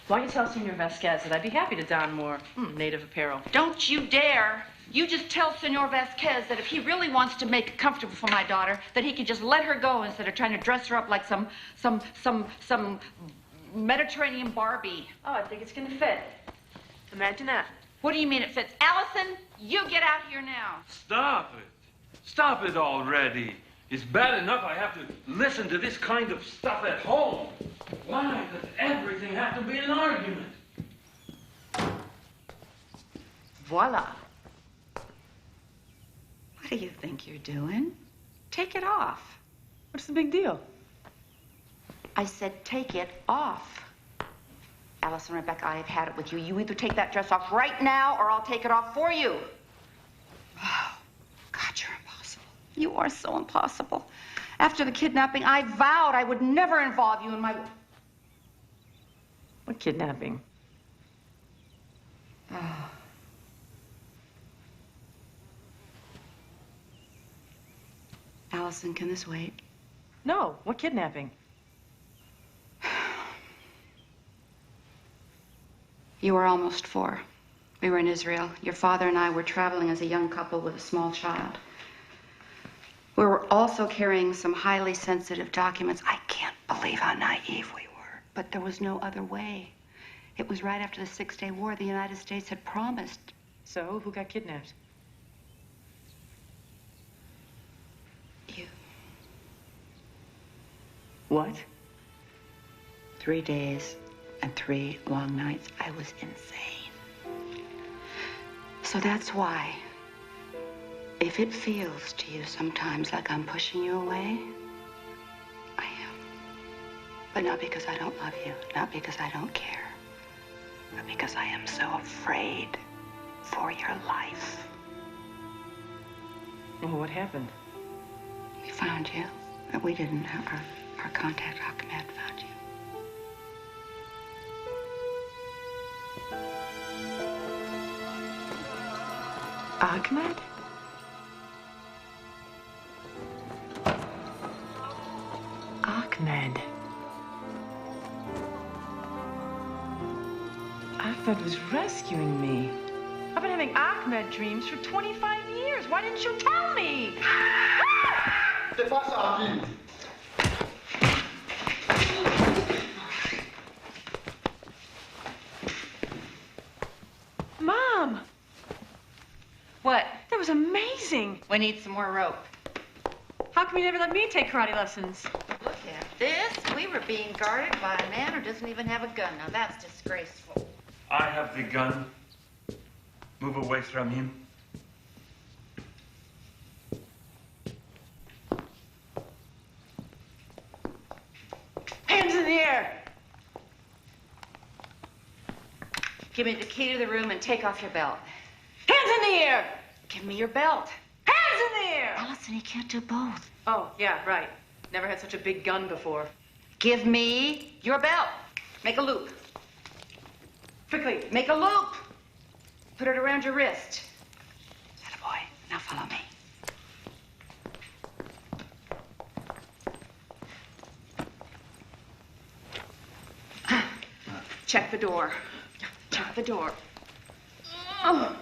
Why don't you tell Senor Vasquez that I'd be happy to don more native apparel? Don't you dare! You just tell Senor Vasquez that if he really wants to make it comfortable for my daughter, that he can just let her go instead of trying to dress her up like some Mediterranean Barbie. Oh, I think it's gonna fit. Imagine that. What do you mean it fits? Allison, you get out here now. Stop it. Stop it already. It's bad enough I have to listen to this kind of stuff at home. Why does everything have to be an argument? Voila. What do you think you're doing? Take it off. What's the big deal? I said take it off. Allison, Rebecca, I have had it with you. You either take that dress off right now or I'll take it off for you. Oh, God, you're impossible. You are so impossible. After the kidnapping, I vowed I would never involve you in my... What kidnapping? Oh. Allison, can this wait? No, what kidnapping? You were almost 4. We were in Israel. Your father and I were traveling as a young couple with a small child. We were also carrying some highly sensitive documents. I can't believe how naive we were. But there was no other way. It was right after the 6-Day War. The United States had promised. So, who got kidnapped? You. What? 3 days and 3 long nights. I was insane. So that's why, if it feels to you sometimes like I'm pushing you away, I am. But not because I don't love you, not because I don't care, but because I am so afraid for your life. Well, what happened? We found you. We didn't. Our contact, Ahmed, found you. Ahmed? Ahmed. Ahmed was rescuing me. I've been having Ahmed dreams for 25 years. Why didn't you tell me? ¿Qué pasa aquí? Mom! What? That was amazing. We need some more rope. How come you never let me take karate lessons? Look at this. We were being guarded by a man who doesn't even have a gun. Now that's disgraceful. I have the gun. Move away from him. Hands in the air! Give me the key to the room and take off your belt. Hands in the air! Give me your belt. Hands in the air! Allison, he can't do both. Oh, yeah, right. Never had such a big gun before. Give me your belt. Make a loop. Quickly, make a loop. Put it around your wrist. Attaboy. Now follow me. Check the door. Check the door. Oh.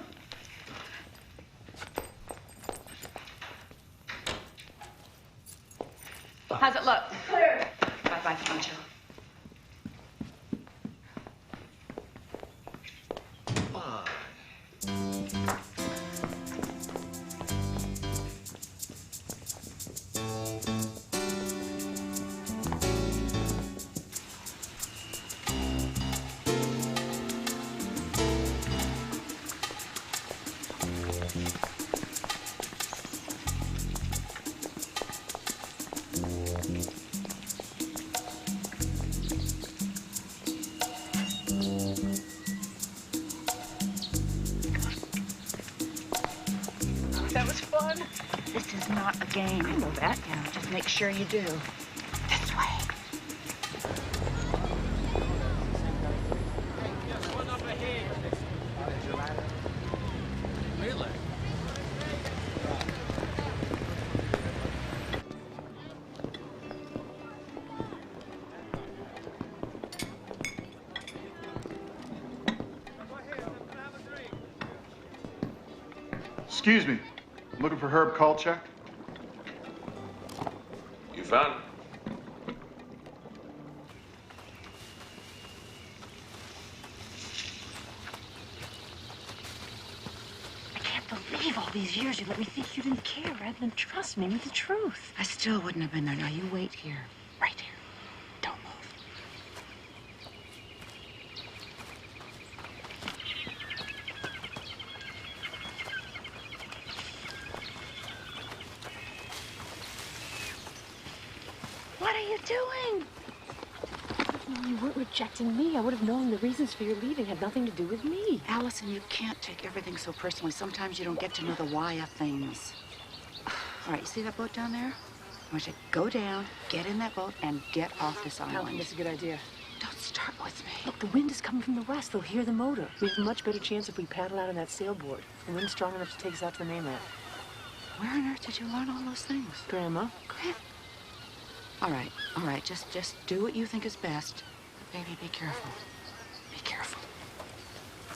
How's it look? Clear. Bye-bye, Pancho. That was fun. This is not a game. I know that. Yeah, just make sure you do. This way. Excuse me. I'm looking for Herb Kolchak. You found him? I can't believe all these years you let me think you didn't care rather than trust me with the truth. I still wouldn't have been there. Now you wait here. Right here. Don't move. What are you doing? Well, you weren't rejecting me. I would have known the reasons for your leaving had nothing to do with me. Allison, you can't take everything so personally. Sometimes you don't get to know the why of things. All right, you see that boat down there? I want you to go down, get in that boat, and get off this I don't island. think that's a good idea. Don't start with me. Look, the wind is coming from the west. They'll hear the motor. We have a much better chance if we paddle out on that sailboard. The wind's strong enough to take us out to the mainland. Where on earth did you learn all those things? Grandma? All right, just do what you think is best. But baby, be careful. Be careful.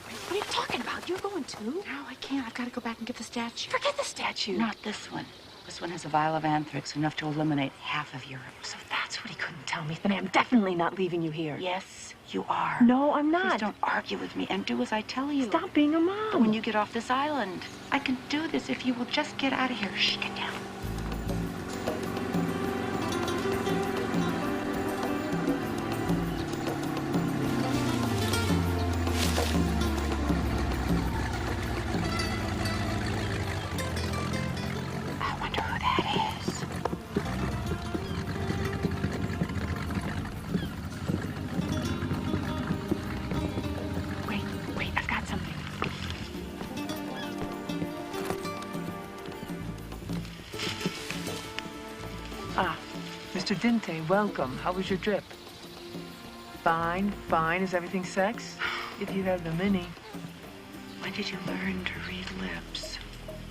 What are you talking about? You're going too? No, I can't. I've got to go back and get the statue. Forget the statue. Not this one. This one has a vial of anthrax, enough to eliminate half of Europe. So that's what he couldn't tell me. Then I'm definitely not leaving you here. Yes, you are. No, I'm not. Please don't argue with me and do as I tell you. Stop being a mom. But when you get off this island, I can do this if you will just get out of here. Shh, get down. I wonder who that is. Wait, I've got something. Ah, Mr. Dinte, welcome. How was your trip? Fine, fine. Is everything sex? If you have the mini. When did you learn to read lips?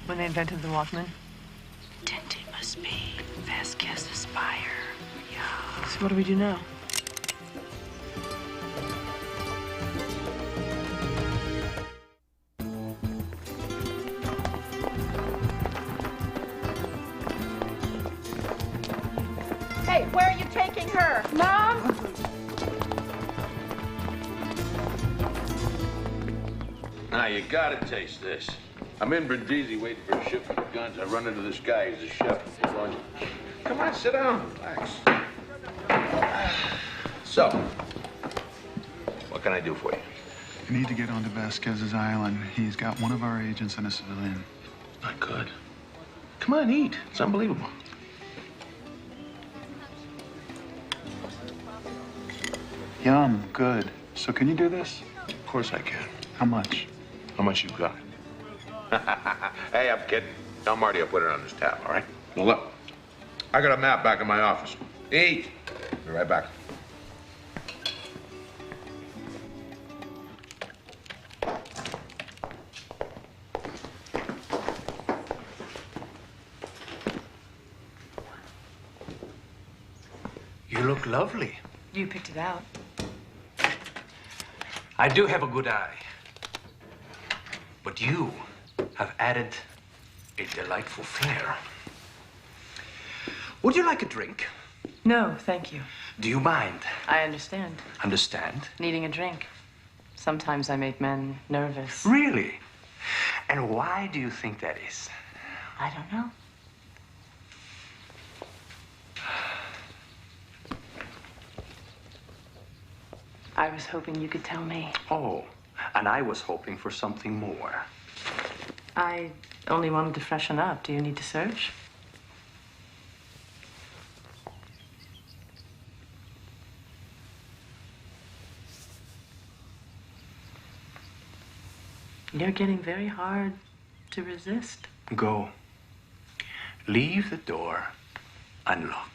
When they invented the Walkman? Dente must be Vasquez Aspire. Yeah. So what do we do now? Hey, where are you taking her? Mom? Now, you gotta taste this. I'm in Brindisi waiting for a shipment of guns. I run into this guy. He's a chef. Come on, sit down. Relax. So, what can I do for you? You need to get onto Vasquez's island. He's got one of our agents and a civilian. Not good. Come on, eat. It's unbelievable. Yum, good. So can you do this? Of course I can. How much? How much you got? Hey, I'm kidding. Tell Marty I'll put it on his tab, all right? Well, look. I got a map back in my office. Eat. Be right back. You look lovely. You picked it out. I do have a good eye. But you have added a delightful flair. Would you like a drink? No, thank you. Do you mind? I understand. Understand? Needing a drink. Sometimes I make men nervous. Really? And why do you think that is? I don't know. I was hoping you could tell me. Oh, and I was hoping for something more. I only wanted to freshen up. Do you need to search? You're getting very hard to resist. Go. Leave the door unlocked.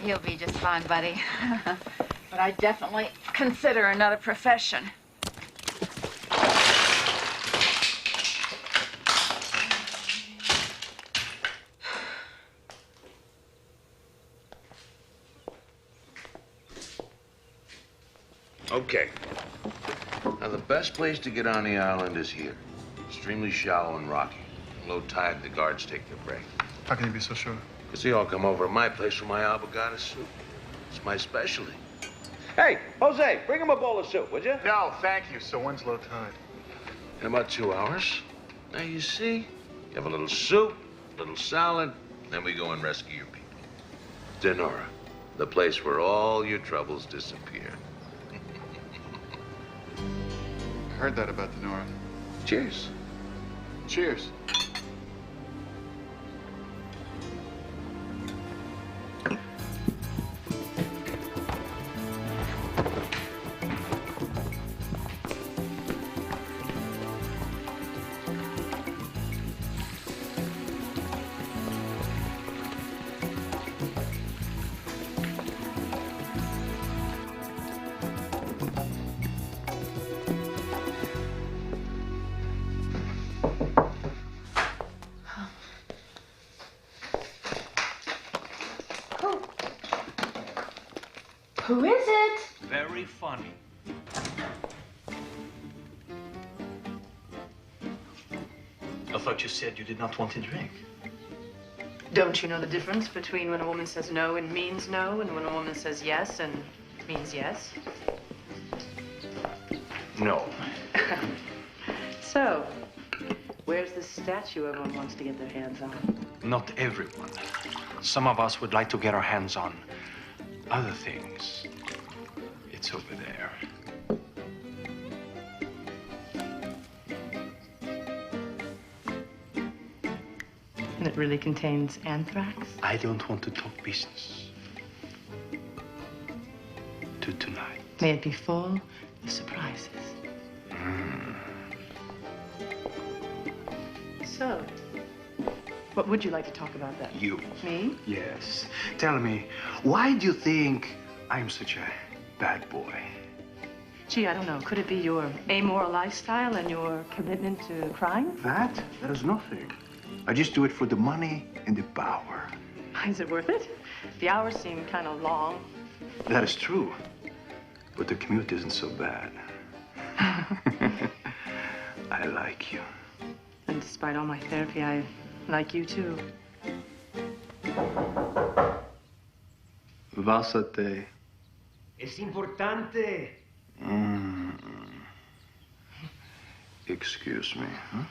You'll be just fine, buddy. But I definitely consider another profession. Okay. Now, the best place to get on the island is here. Extremely shallow and rocky. Low tide, the guards take their break. How can you be so sure? Because they all come over to my place for my abogada soup. It's my specialty. Hey, Jose, bring him a bowl of soup, would you? No, thank you. So when's low tide? In about 2 hours. Now, you see, you have a little soup, a little salad, then we go and rescue your people. Denora, the place where all your troubles disappear. Heard that about Denora. Cheers. Cheers. Who is it? Very funny. I thought you said you did not want to drink. Don't you know the difference between when a woman says no and means no, and when a woman says yes and means yes? No. So, where's the statue everyone wants to get their hands on? Not everyone. Some of us would like to get our hands on other things. It's over there. And it really contains anthrax? I don't want to talk business. To tonight. May it be full of surprises. So, what would you like to talk about then? You. Me? Yes. Tell me, why do you think I'm such a bad boy? Gee, I don't know. Could it be your amoral lifestyle and your commitment to crime? That is nothing. I just do it for the money and the power. Is it worth it? The hours seem kind of long. That is true. But the commute isn't so bad. I like you. And despite all my therapy, I like you too. Vásate. Es importante. Excuse me, huh?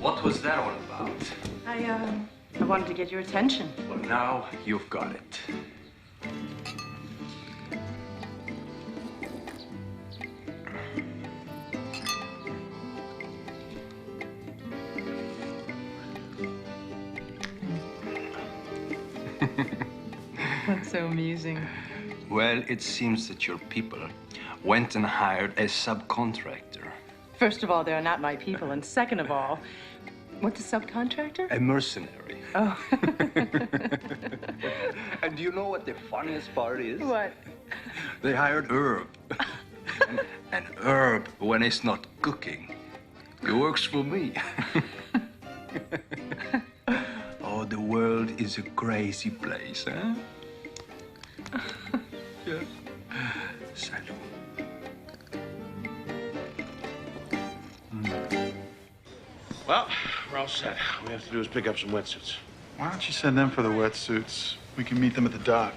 What was that all about? I wanted to get your attention. Well, now you've got it. That's so amusing. Well, it seems that your people went and hired a subcontractor. First of all, they're not my people, and second of all, what's a subcontractor? A mercenary. Oh. And do you know what the funniest part is? What? They hired Herb. and Herb, when he's not cooking, he works for me. Oh, the world is a crazy place, huh? Yeah. Salut. Well, we're all set. All we have to do is pick up some wetsuits. Why don't you send them for the wetsuits? We can meet them at the dock.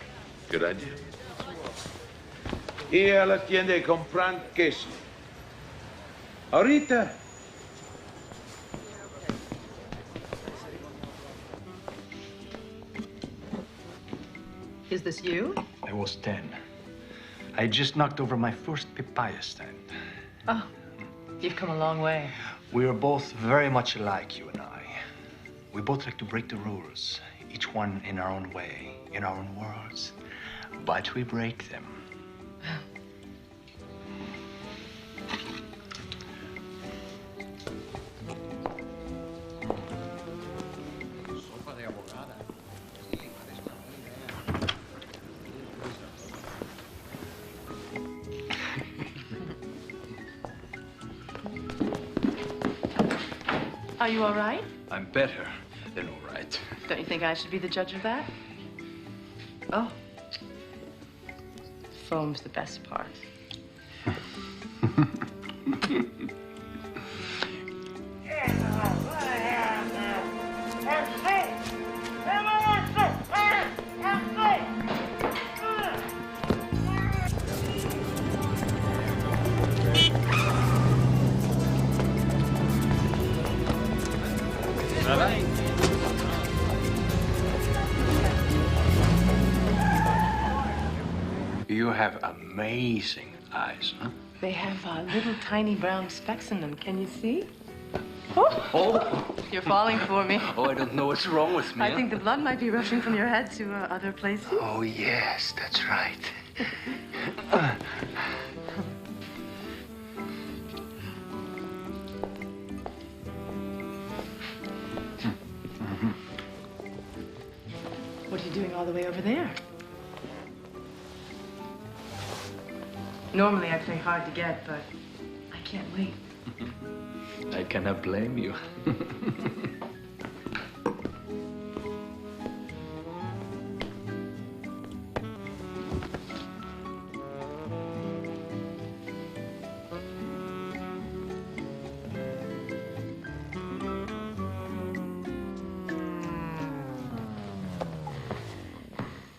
Good idea. Y a la tienda y compran queso. Ahorita. Is this you? I was 10. I just knocked over my first papaya stand. Oh, you've come a long way. We are both very much alike, you and I. We both like to break the rules, each one in our own way, in our own worlds. But we break them. Are you all right? I'm better than all right. Don't you think I should be the judge of that? Oh. Foam's the best part. You have amazing eyes, huh? They have little tiny brown specks in them. Can you see? Oh! You're falling for me. Oh, I don't know what's wrong with me. I think the blood might be rushing from your head to other places. Oh, yes, that's right. What are you doing all the way over there? Normally I play hard to get, but I can't wait. I cannot blame you.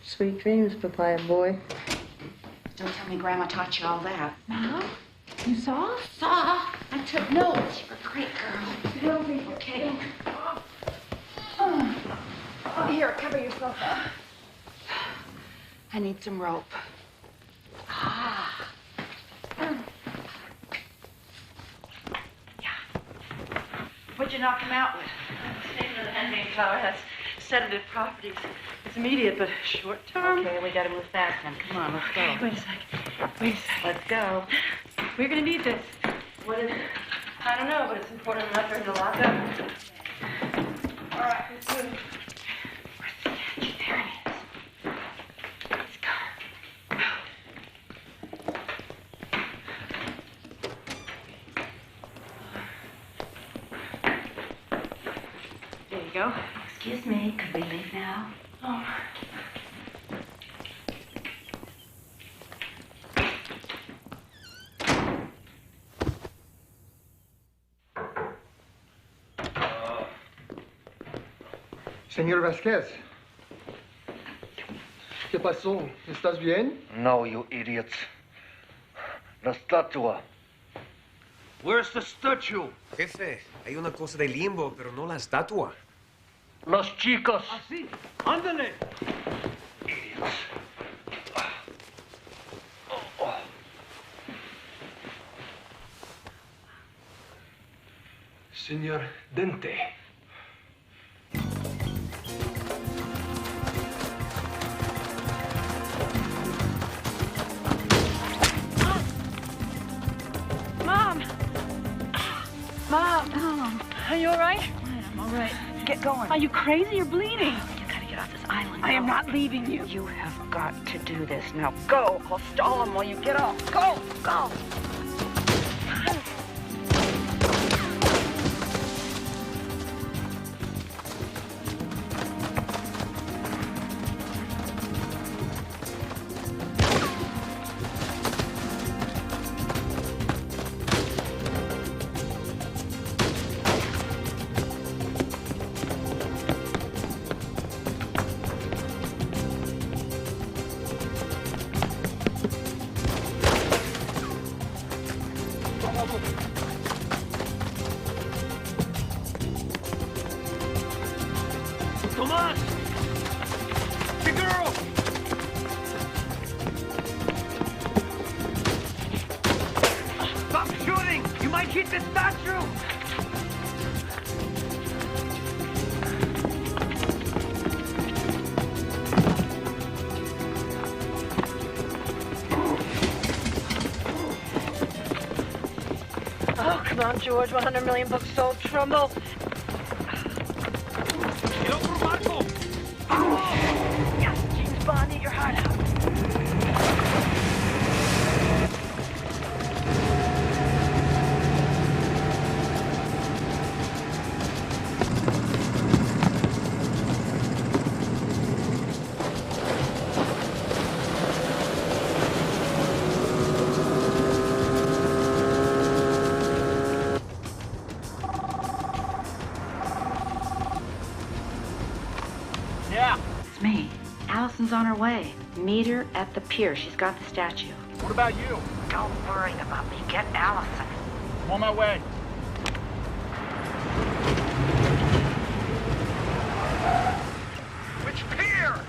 Sweet dreams, papaya boy. Don't tell me Grandma taught you all that. No? You saw? Saw. I took notes. You're a great girl. You'll be okay. Oh, here, cover yourself up. I need some rope. Ah. Yeah. What'd you knock him out with? Statement of the ending flower has sedative properties. It's immediate, but short term. Okay, we gotta move fast then. Come on, let's go. Wait a sec. Wait a second. Let's go. We're gonna need this. What is it? I don't know, but it's important enough for him to lock up. All right, let's move. Where's the edge? There it is. Let's go. There you go. Excuse me, could we leave now? Oh. Señor Vasquez. ¿Qué pasó? ¿Estás bien? No, you idiots. La estatua. Where's the statue? Jefe, hay una cosa de limbo, pero no la estatua. Los chicos. Así. Ándale. Idiots. Señor Dente. Mom! Mom! Oh. Are you all right? I'm all right. Get going. Are you crazy? You're bleeding. You gotta get off this island. I am not leaving you. You have got to do this. Now go. I'll stall him while you get off. Go! Go! Tomás! The girl! Stop shooting! You might hit the statue! Oh, come on, George. 100 million books sold. Trumbull. Yes, James Bond, eat your heart out. Yeah. It's me. Allison's on her way. Meet her at the pier. She's got the statue. What about you? Don't worry about me. Get Allison. I'm on my way. Which pier?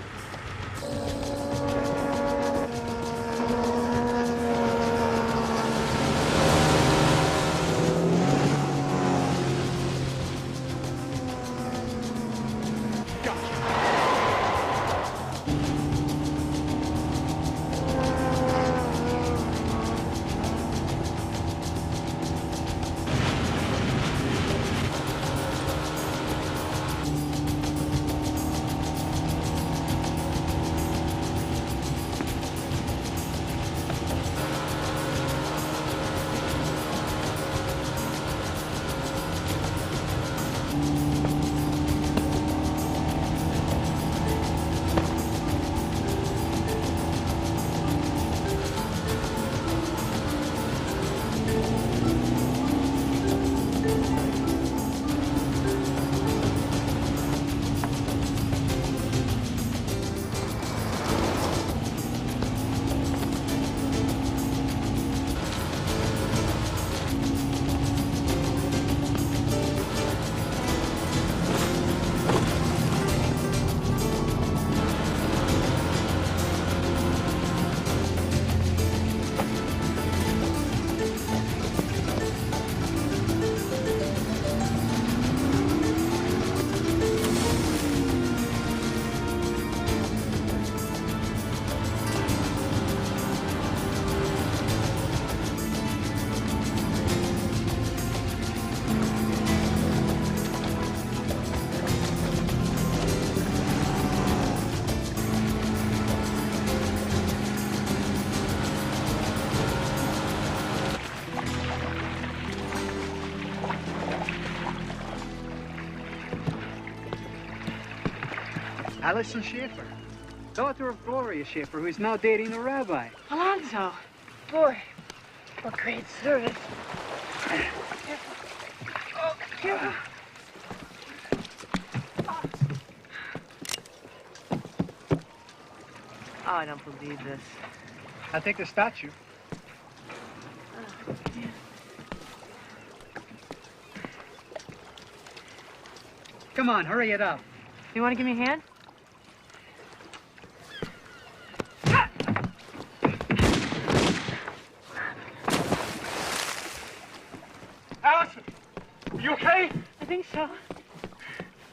Allison Schaefer, daughter of Gloria Schaefer, who is now dating the rabbi. Alonzo. Boy, what great service. Oh, careful. Oh, I don't believe this. I think the statue. Come on, hurry it up. You want to give me a hand? Allison! You okay? I think so.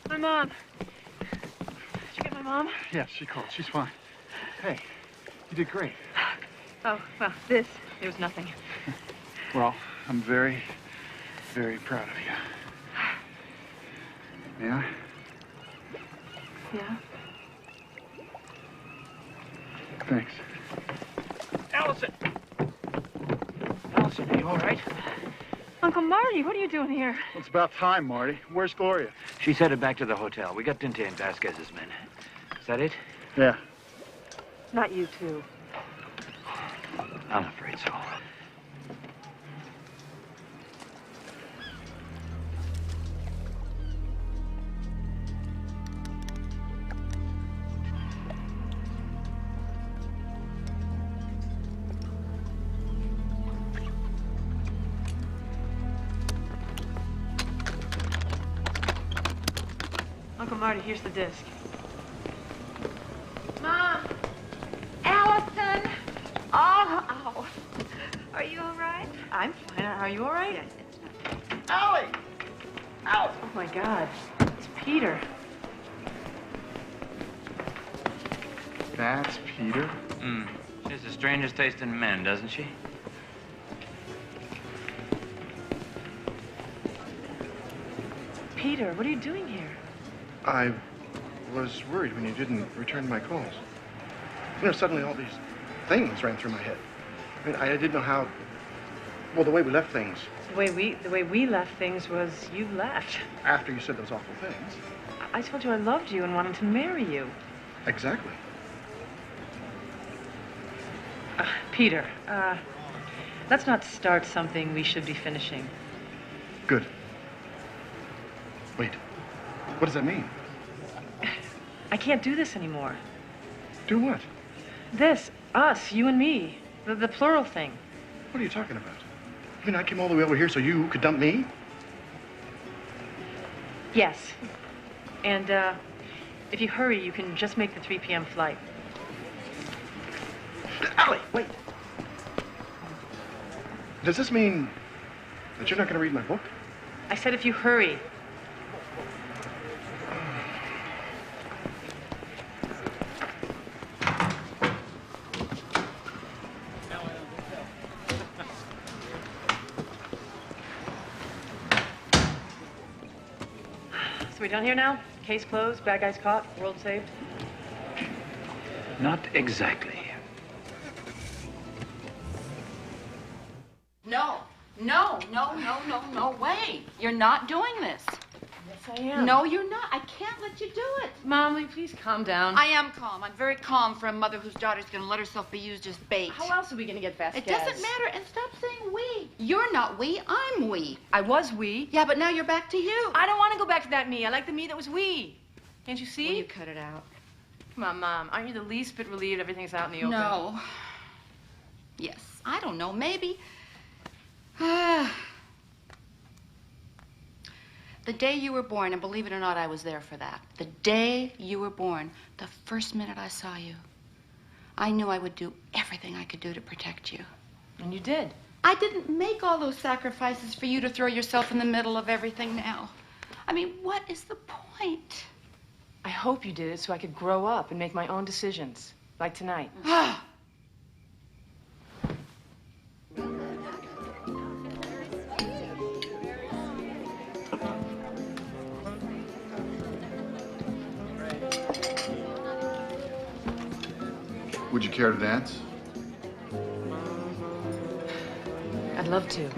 My mom. Did you get my mom? Yes, she called. She's fine. Hey, you did great. Oh, well, this, there was nothing. Well, I'm very, very proud of you. May I? Yeah? Thanks. Allison! Allison, are you all right? Uncle Marty, what are you doing here? Well, it's about time, Marty. Where's Gloria? She's headed back to the hotel. We got Dinte and Vasquez's men. Is that it? Yeah. Not you two. I'm afraid so. Uncle Marty, here's the disc. Mom! Allison! Oh, ow. Are you all right? I'm fine. Are you all right? Yes, it's not. Allie! Allie! Oh, my God. It's Peter. That's Peter? She has the strangest taste in men, doesn't she? Peter, what are you doing here? I was worried when you didn't return my calls. You know, suddenly all these things ran through my head. I mean, I didn't know how, well, the way we left things. The way we left things was you left. After you said those awful things. I told you I loved you and wanted to marry you. Exactly. Peter, let's not start something we should be finishing. Good. Wait, what does that mean? I can't do this anymore. Do what? This, us, you and me, the plural thing. What are you talking about? You mean I came all the way over here so you could dump me? Yes. And if you hurry, you can just make the 3 p.m. flight. Allie, wait. Does this mean that you're not going to read my book? I said if you hurry. So we done here now? Case closed, bad guys caught, world saved? Not exactly. No way. You're not doing this. Yes, I am. No, you're not. I can't let you do it. Mom, will you please calm down? I am calm. I'm very calm for a mother whose daughter's going to let herself be used as bait. How else are we going to get Vasquez? It doesn't matter. And stop saying we. You're not we. I'm we. I was we. Yeah, but now you're back to you. I don't want to go back to that me. I like the me that was we. Can't you see? Will you cut it out? Come on, Mom. Aren't you the least bit relieved everything's out in the open? No. Yes. I don't know. Maybe. The day you were born, and believe it or not, I was there for that. The day you were born, the first minute I saw you, I knew I would do everything I could do to protect you. And you did. I didn't make all those sacrifices for you to throw yourself in the middle of everything now. I mean, what is the point? I hope you did it so I could grow up and make my own decisions, like tonight. Would you care to dance? I'd love to.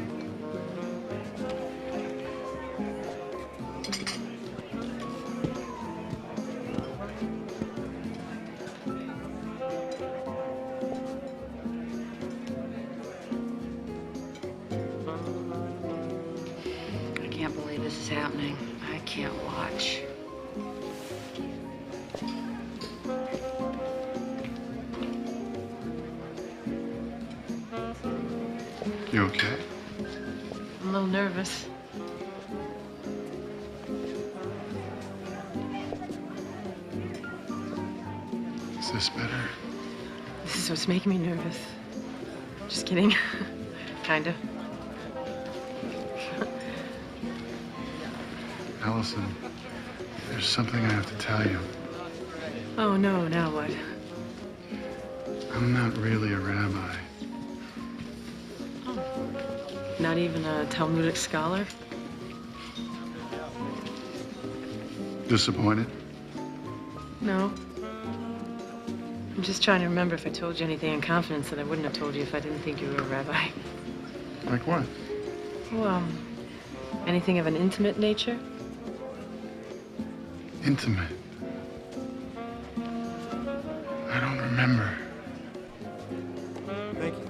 is happening. I can't watch. You okay? I'm a little nervous. Is this better? This is what's making me nervous. Just kidding. Kinda. Allison, there's something I have to tell you. Oh, no, now what? I'm not really a rabbi. Not even a Talmudic scholar? Disappointed? No. I'm just trying to remember if I told you anything in confidence that I wouldn't have told you if I didn't think you were a rabbi. Like what? Well, anything of an intimate nature? Intimate? I don't remember. Thank you.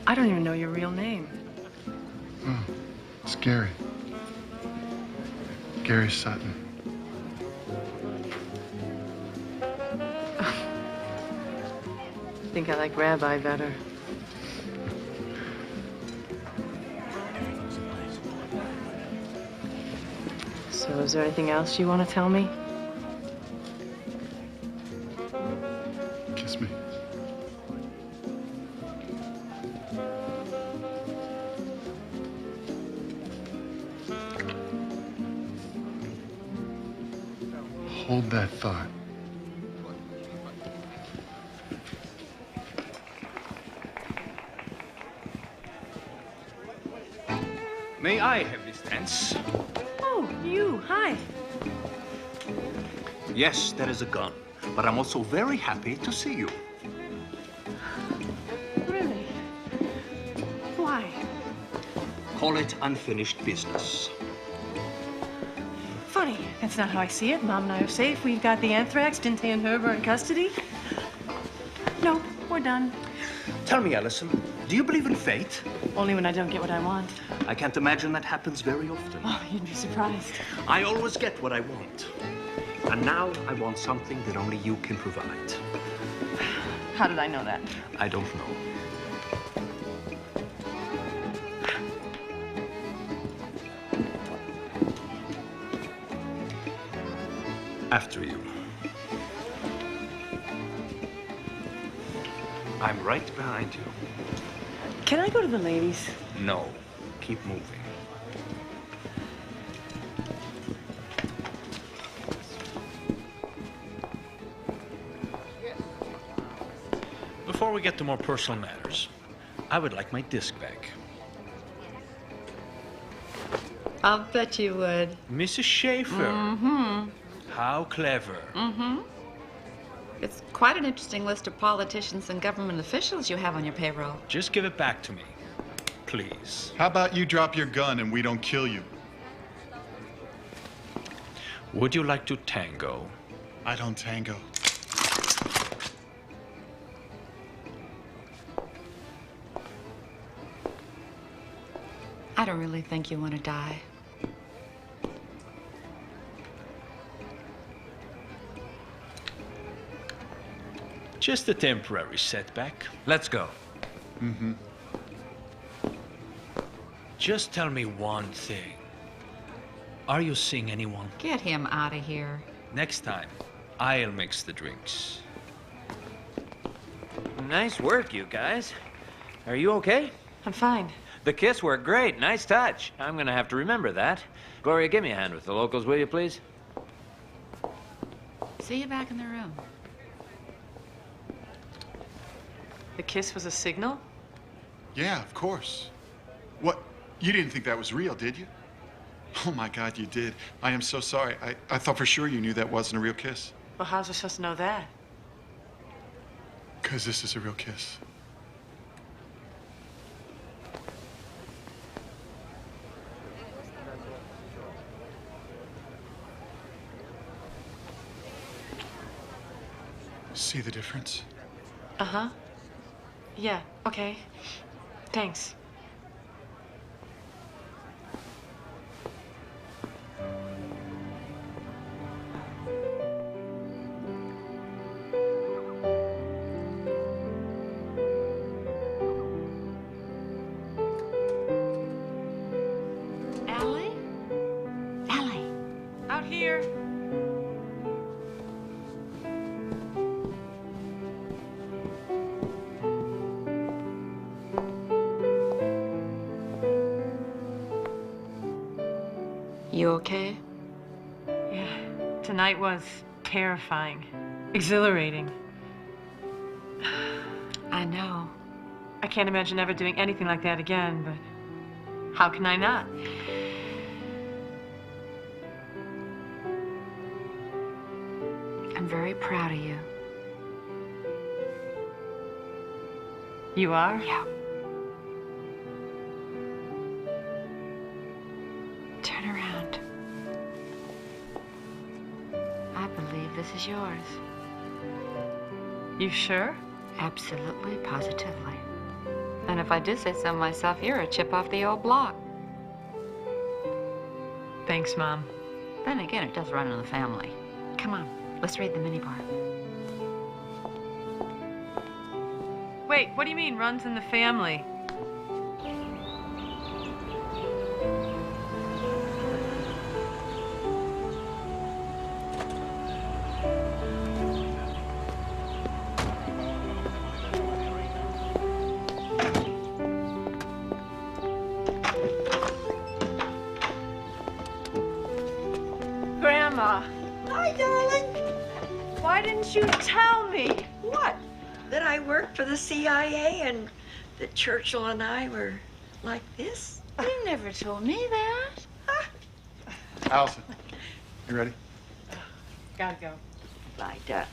I don't even know your real name. Oh, it's Gary. Gary Sutton. I think I like rabbi better. So is there anything else you want to tell me? Kiss me. Hold that thought. May I have this dance? Oh, you. Hi. Yes, there is a gun, but I'm also very happy to see you. Really? Why? Call it unfinished business. Funny. That's not how I see it. Mom and I are safe. We've got the anthrax. Dinte and Herb are in custody. No, we're done. Tell me, Allison, do you believe in fate? Only when I don't get what I want. I can't imagine that happens very often. Oh, you'd be surprised. I always get what I want. And now I want something that only you can provide. How did I know that? I don't know. After you. I'm right behind you. Can I go to the ladies? No. Keep moving. Before we get to more personal matters, I would like my disc back. I'll bet you would. Mrs. Schaefer. Mm-hmm. How clever. Mm-hmm. It's quite an interesting list of politicians and government officials you have on your payroll. Just give it back to me, please. How about you drop your gun and we don't kill you? Would you like to tango? I don't tango. I don't really think you want to die. Just a temporary setback. Let's go. Mm-hmm. Just tell me one thing. Are you seeing anyone? Get him out of here. Next time, I'll mix the drinks. Nice work, you guys. Are you okay? I'm fine. The kiss worked great. Nice touch. I'm gonna have to remember that. Gloria, give me a hand with the locals, will you, please? See you back in the room. The kiss was a signal? Yeah, of course. What? You didn't think that was real, did you? Oh my God, you did. I am so sorry. I thought for sure you knew that wasn't a real kiss. Well, how's I supposed to know that? Because this is a real kiss. See the difference? Uh-huh. Yeah, okay. Thanks. Allie? Allie. Out here. You okay? Yeah, tonight was terrifying, exhilarating. I know. I can't imagine ever doing anything like that again, but how can I not? I'm very proud of you. You are? Yeah. Turn around. I believe this is yours. You sure? Absolutely, positively. And if I do say so myself, you're a chip off the old block. Thanks, Mom. Then again, it does run in the family. Come on, let's read the minibar. Wait, what do you mean, runs in the family? Grandma. Hi, darling. Why didn't you tell me? What? That I worked for the CIA and that Churchill and I were like this? You never told me that. Allison, you ready? Gotta go. Bye, darling.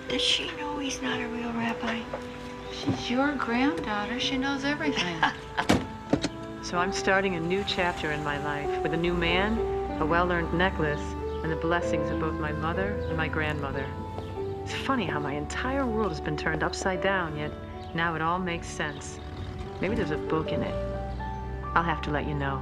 Does she know he's not a real rabbi? She's your granddaughter. She knows everything. So I'm starting a new chapter in my life with a new man, a well-earned necklace, and the blessings of both my mother and my grandmother. It's funny how my entire world has been turned upside down, yet now it all makes sense. Maybe there's a book in it. I'll have to let you know.